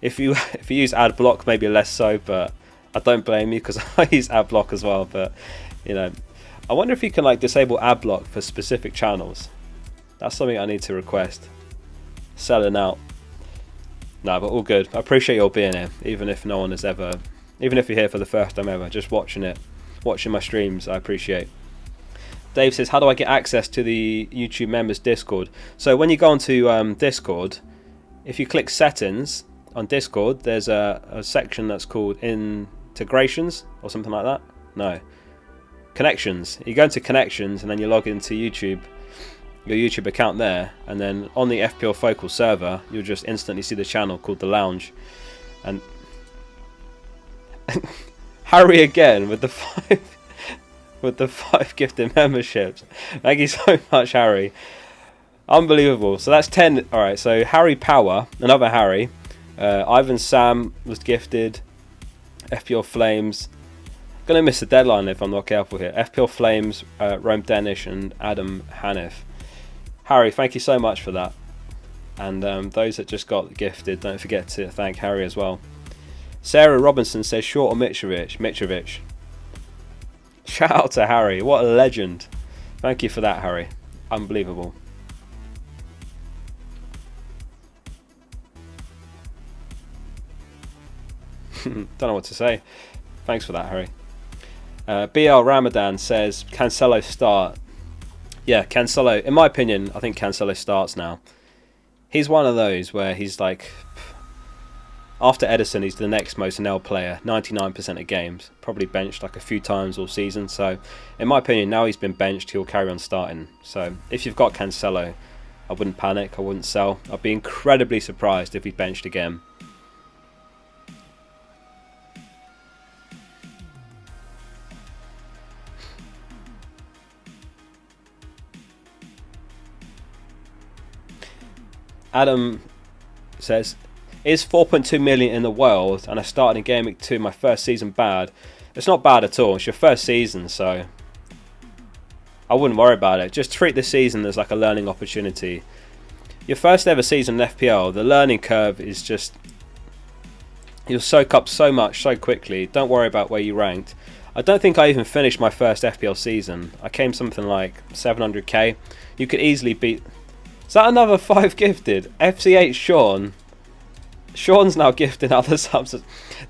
If you use ad block, maybe less so, but I don't blame you because I use ad block as well. But you know, I wonder if you can like disable ad block for specific channels. That's something I need to request. Selling out. No, but all good. I appreciate you all being here, even if no one has ever, even if you're here for the first time ever, just watching my streams. I appreciate. Dave says, how do I get access to the YouTube members Discord? So when you go onto Discord, if you click settings on Discord, there's a section that's called integrations or something like that. No, connections. You go into connections and then you log into YouTube, your YouTube account there, and then on the fplfocal server you'll just instantly see the channel called The Lounge. And Harry again with the 5 gifted memberships. Thank you so much, Harry. Unbelievable. So that's 10. Alright, so Harry Power, another Harry. Ivan Sam was gifted. FPL Flames. Gonna miss the deadline if I'm not careful here. FPL Flames, Rome Danish, and Adam Hanif. Harry, thank you so much for that. And those that just got gifted, don't forget to thank Harry as well. Sarah Robinson says, short or Mitrovic. Shout out to Harry. What a legend. Thank you for that, Harry. Unbelievable. Don't know what to say. Thanks for that, Harry. BL Ramadan says, Cancelo start. Yeah, Cancelo, in my opinion, I think Cancelo starts now. He's one of those where he's like, after Edison, he's the next most nailed player, 99% of games. Probably benched like a few times all season. So, in my opinion, now he's been benched, he'll carry on starting. So, if you've got Cancelo, I wouldn't panic, I wouldn't sell. I'd be incredibly surprised if he's benched again. Adam says, is 4.2 million in the world, and I started in Game Week 2 my first season bad? It's not bad at all. It's your first season, so I wouldn't worry about it. Just treat this season as like a learning opportunity. Your first ever season in FPL, the learning curve is just, you'll soak up so much so quickly. Don't worry about where you ranked. I don't think I even finished my first FPL season. I came something like 700k. You could easily beat... Is that another 5 gifted? FC8 Sean. Sean's now gifting other subs.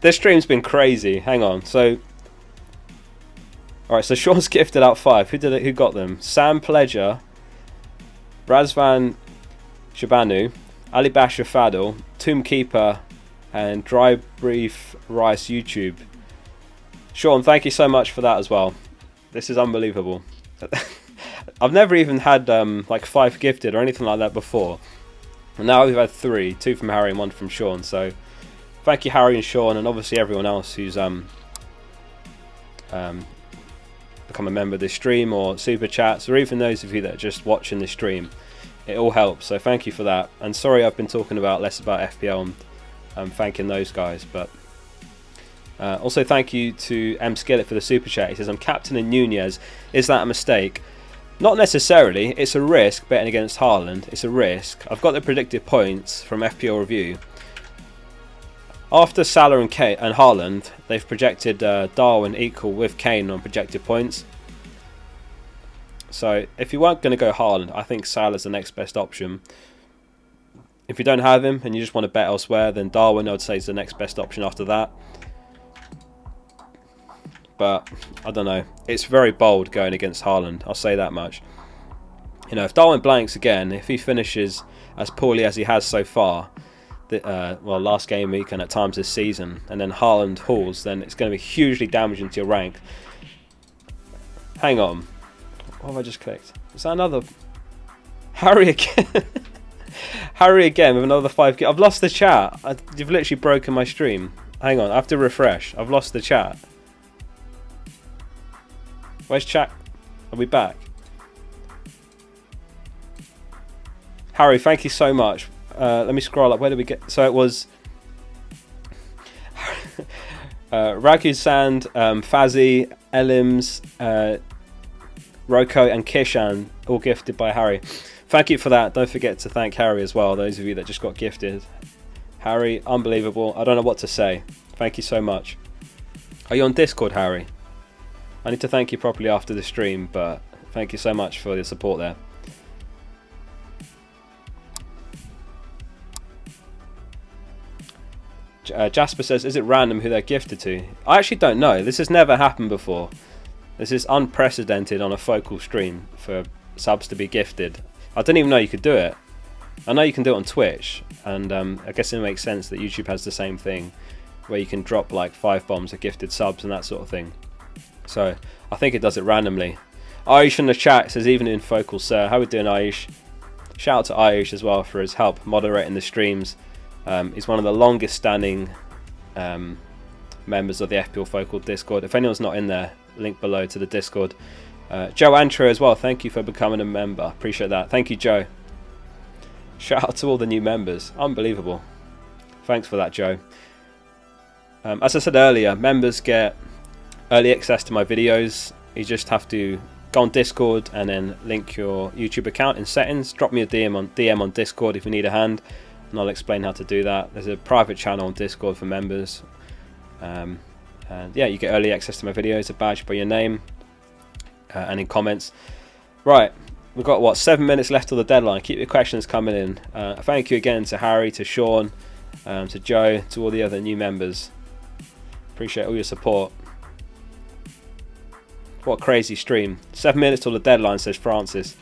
This stream's been crazy. Hang on. So, alright, so Sean's gifted out 5. Who did it? Who got them? Sam Pledger, Razvan Shabanu, Ali Basha Fadl, Tomb Keeper, and Dry Brief Rice YouTube. Sean, thank you so much for that as well. This is unbelievable. I've never even had like 5 gifted or anything like that before. And now we've had 3, 2 from Harry and 1 from Sean. So thank you, Harry and Sean, and obviously everyone else who's become a member of this stream, or super chats, or even those of you that are just watching the stream. It all helps, so thank you for that. And sorry I've been talking less about FPL and thanking those guys. But also thank you to M Skillet for the super chat. He says, I'm captaining Nunez. Is that a mistake? Not necessarily. It's a risk betting against Haaland. It's a risk. I've got the predicted points from FPL Review. After Salah and Haaland, they've projected Darwin equal with Kane on projected points. So if you weren't going to go Haaland, I think Salah's the next best option. If you don't have him and you just want to bet elsewhere, then Darwin, I would say, is the next best option after that. But I don't know. It's very bold going against Haaland. I'll say that much. You know, if Darwin blanks again, if he finishes as poorly as he has so far, well, last game week and at times this season, and then Haaland hauls, then it's going to be hugely damaging to your rank. Hang on. What have I just clicked? Is that another? Harry again. Harry again with another 5. I've lost the chat. You've literally broken my stream. Hang on. I have to refresh. I've lost the chat. Where's chat? Are we back? Harry, thank you so much. Let me scroll up. Where did we get? So it was Ragu Sand, Fazzy, Elims, Roko, and Kishan, all gifted by Harry. Thank you for that. Don't forget to thank Harry as well, those of you that just got gifted. Harry, unbelievable. I don't know what to say. Thank you so much. Are you on Discord, Harry? I need to thank you properly after the stream, but thank you so much for your support there. Jasper says, is it random who they're gifted to? I actually don't know. This has never happened before. This is unprecedented on a focal stream for subs to be gifted. I didn't even know you could do it. I know you can do it on Twitch, and I guess it makes sense that YouTube has the same thing, where you can drop like 5 bombs of gifted subs and that sort of thing. So I think it does it randomly. Ayush in the chat says, even in focal, sir. How are we doing, Ayush? Shout out to Ayush as well for his help moderating the streams. He's one of the longest standing members of the FPL Focal Discord. If anyone's not in there, link below to the Discord. Joe Antro as well, thank you for becoming a member. Appreciate that. Thank you, Joe. Shout out to all the new members. Unbelievable. Thanks for that, Joe. As I said earlier, members get early access to my videos. You just have to go on Discord and then link your YouTube account in settings. Drop me a DM on Discord if you need a hand, and I'll explain how to do that. There's a private channel on Discord for members. And yeah, you get early access to my videos, a badge by your name, and in comments. Right, we've got what, 7 minutes left till the deadline. Keep your questions coming in. Thank you again to Harry, to Sean, to Joe, to all the other new members. Appreciate all your support. What a crazy stream. 7 minutes till the deadline, says Francis.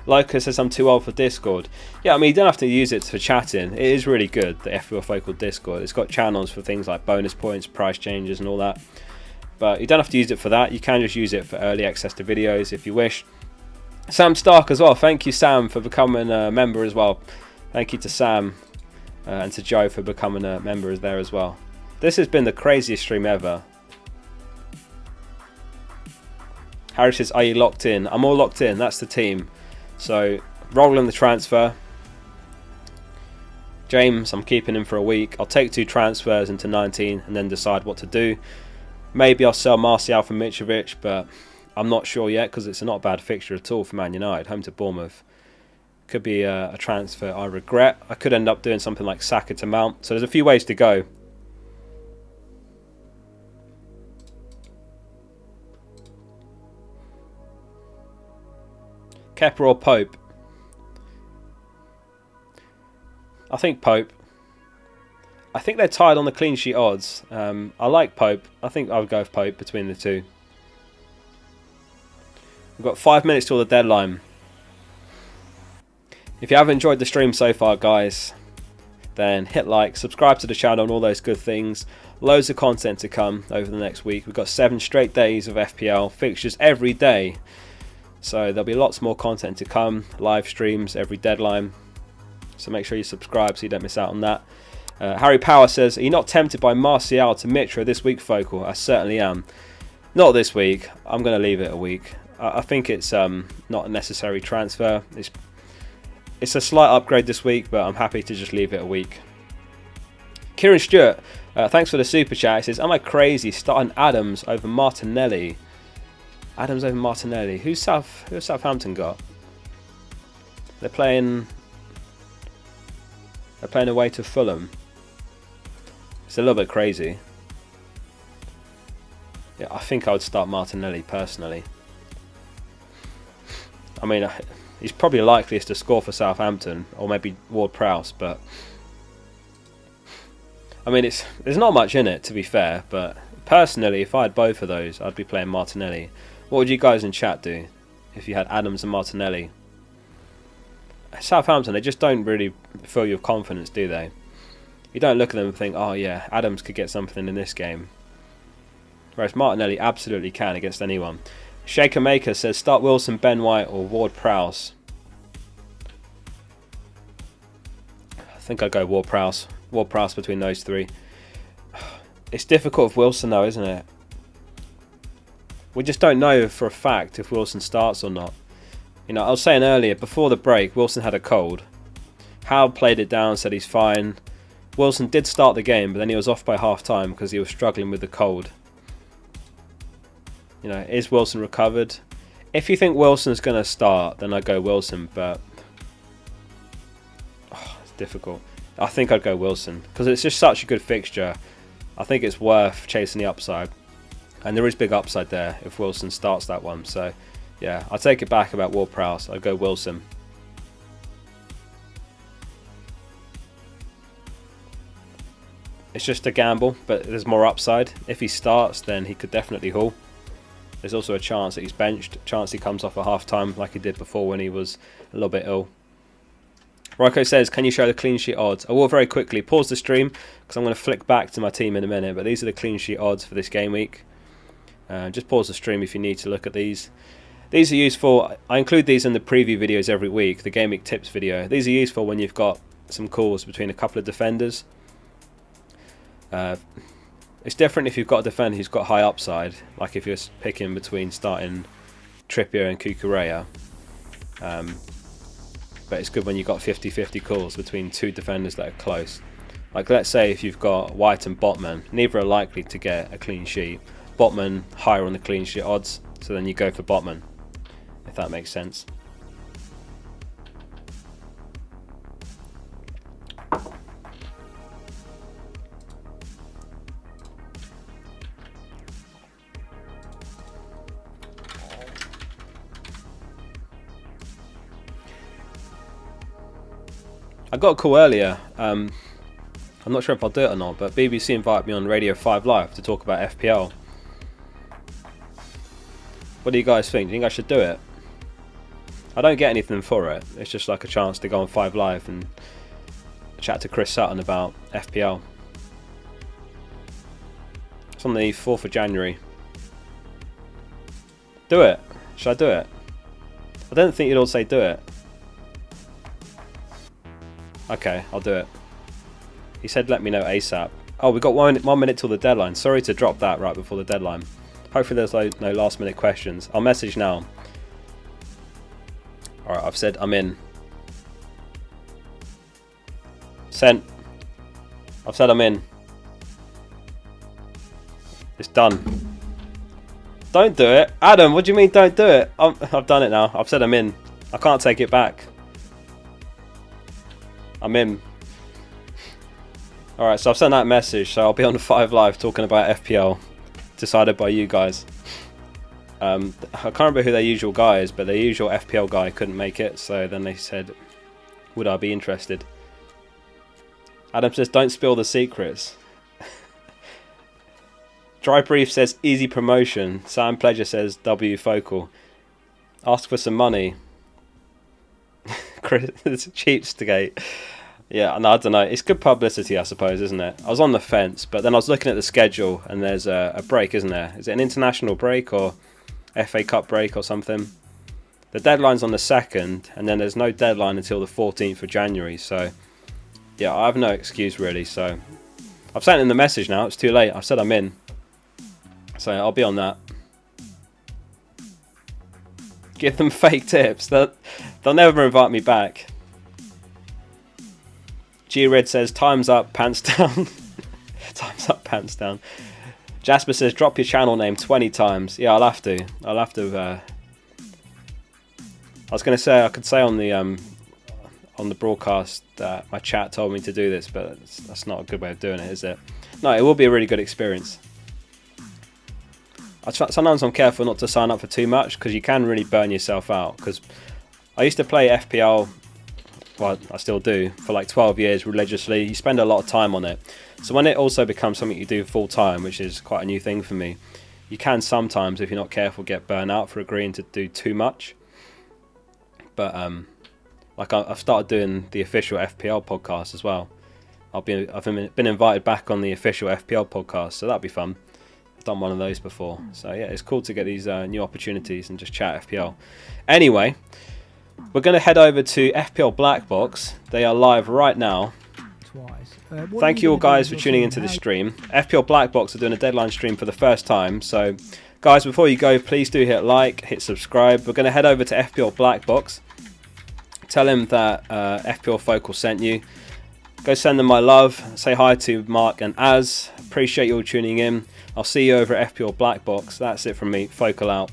Loka says I'm too old for Discord. Yeah, I mean, you don't have to use it for chatting. It is really good, the FPL Focal Discord. It's got channels for things like bonus points, price changes and all that. But you don't have to use it for that. You can just use it for early access to videos if you wish. Sam Stark as well. Thank you, Sam, for becoming a member as well. Thank you to Sam and to Joe for becoming a member there as well. This has been the craziest stream ever. Harry says, are you locked in? I'm all locked in. That's the team. So, rolling the transfer. James, I'm keeping him for a week. I'll take 2 transfers into 19 and then decide what to do. Maybe I'll sell Martial for Mitrovic, but I'm not sure yet because it's not a bad fixture at all for Man United, home to Bournemouth. Could be a transfer I regret. I could end up doing something like Saka to Mount. So there's a few ways to go. Kepa or Pope? I think Pope. I think they're tied on the clean sheet odds. I like Pope. I think I would go with Pope between the two. We've got 5 minutes till the deadline. If you have enjoyed the stream so far, guys, then hit like, subscribe to the channel and all those good things. Loads of content to come over the next week. We've got 7 straight days of FPL fixtures every day. So there'll be lots more content to come. Live streams every deadline. So make sure you subscribe so you don't miss out on that. Harry Power says, are you not tempted by Martial to Mitra this week, Focal? I certainly am. Not this week. I'm going to leave it a week. I think it's not a necessary transfer. It's a slight upgrade this week, but I'm happy to just leave it a week. Kieran Stewart, thanks for the super chat. He says, am I crazy starting Adams over Martinelli? Adams over Martinelli. Who's Southampton got? They're playing away to Fulham. It's a little bit crazy. Yeah, I think I would start Martinelli personally. I mean, he's probably likeliest to score for Southampton, or maybe Ward-Prowse, but I mean, there's not much in it, to be fair, but personally, if I had both of those, I'd be playing Martinelli. What would you guys in chat do if you had Adams and Martinelli? Southampton, they just don't really fill you with confidence, do they? You don't look at them and think, oh yeah, Adams could get something in this game. Whereas Martinelli absolutely can against anyone. Shaker Maker says, start Wilson, Ben White or Ward-Prowse. I think I'd go Ward-Prowse. Ward-Prowse between those three. It's difficult with Wilson though, isn't it? We just don't know for a fact if Wilson starts or not. You know, I was saying earlier, before the break, Wilson had a cold. Howe played it down, said he's fine. Wilson did start the game, but then he was off by half-time because he was struggling with the cold. You know, is Wilson recovered? If you think Wilson's going to start, then I'd go Wilson, but it's difficult. I think I'd go Wilson because it's just such a good fixture. I think it's worth chasing the upside. And there is big upside there if Wilson starts that one. So, yeah, I'll take it back about Ward-Prowse. I'd go Wilson. It's just a gamble, but there's more upside. If he starts, then he could definitely haul. There's also a chance that he's benched, a chance he comes off at half-time like he did before when he was a little bit ill. Rocco says, can you show the clean sheet odds? I will very quickly pause the stream because I'm going to flick back to my team in a minute, but these are the clean sheet odds for this game week. Just pause the stream if you need to look at these. These are useful. I include these in the preview videos every week, the Gameweek tips video. These are useful when you've got some calls between a couple of defenders. It's different if you've got a defender who's got high upside, like if you're picking between starting Trippier and Cucurella. But it's good when you've got 50-50 calls between two defenders that are close. Like let's say if you've got White and Botman, neither are likely to get a clean sheet. Botman higher on the clean sheet odds, so then you go for Botman, if that makes sense. I got a call earlier, I'm not sure if I'll do it or not, but BBC invited me on Radio 5 Live to talk about FPL. What do you guys think? Do you think I should do it? I don't get anything for it, it's just like a chance to go on 5 Live and chat to Chris Sutton about FPL. It's on the 4th of January. Do it. Should I do it? I don't think you'd all say do it. Okay, I'll do it. He said let me know ASAP. Oh, we've got 1 minute till the deadline. Sorry to drop that right before the deadline. Hopefully there's no last minute questions. I'll message now. Alright, I've said I'm in. Sent. I've said I'm in. It's done. Don't do it. Adam, what do you mean don't do it? I've done it now. I've said I'm in. I can't take it back. I'm in. Alright, so I've sent that message. So I'll be on the 5 Live talking about FPL. Decided by you guys. I can't remember who their usual guy is, but their usual FPL guy couldn't make it. So then they said, would I be interested? Adam says, don't spill the secrets. Dry Brief says, easy promotion. Sam Pleasure says, W focal. Ask for some money. Chris, it's cheapskate. Yeah, no, I don't know. It's good publicity, I suppose, isn't it? I was on the fence, but then I was looking at the schedule, and there's a break, isn't there? Is it an international break or FA Cup break or something? The deadline's on the 2nd, and then there's no deadline until the 14th of January, so... yeah, I have no excuse really, so I've sent in the message now, it's too late. I've said I'm in. So I'll be on that. Give them fake tips. They'll never invite me back. G-Red says, time's up, pants down. Time's up, pants down. Jasper says, drop your channel name 20 times. Yeah, I'll have to. I was going to say, I could say on the broadcast that my chat told me to do this, but that's not a good way of doing it, is it? No, it will be a really good experience. Sometimes I'm careful not to sign up for too much because you can really burn yourself out. Because I used to play FPL, well, I still do, for like 12 years religiously. You spend a lot of time on it. So when it also becomes something you do full time, which is quite a new thing for me, you can sometimes, if you're not careful, get burnt out for agreeing to do too much. But like I've started doing the official FPL podcast as well. I've been invited back on the official FPL podcast, so that'll be fun. I've done one of those before, so yeah, it's cool to get these new opportunities and just chat FPL. Anyway, we're going to head over to FPL Black Box. They are live right now. Thank you all guys for tuning into the stream. FPL Black Box are doing a deadline stream for the first time, so guys, before you go, please do hit like, hit subscribe. We're going to head over to FPL Black Box. Tell him that FPL Focal sent you. Go send them my love. Say hi to Mark and Az. Appreciate you all tuning in. I'll see you over at FPL Black Box. That's it from me. Focal out.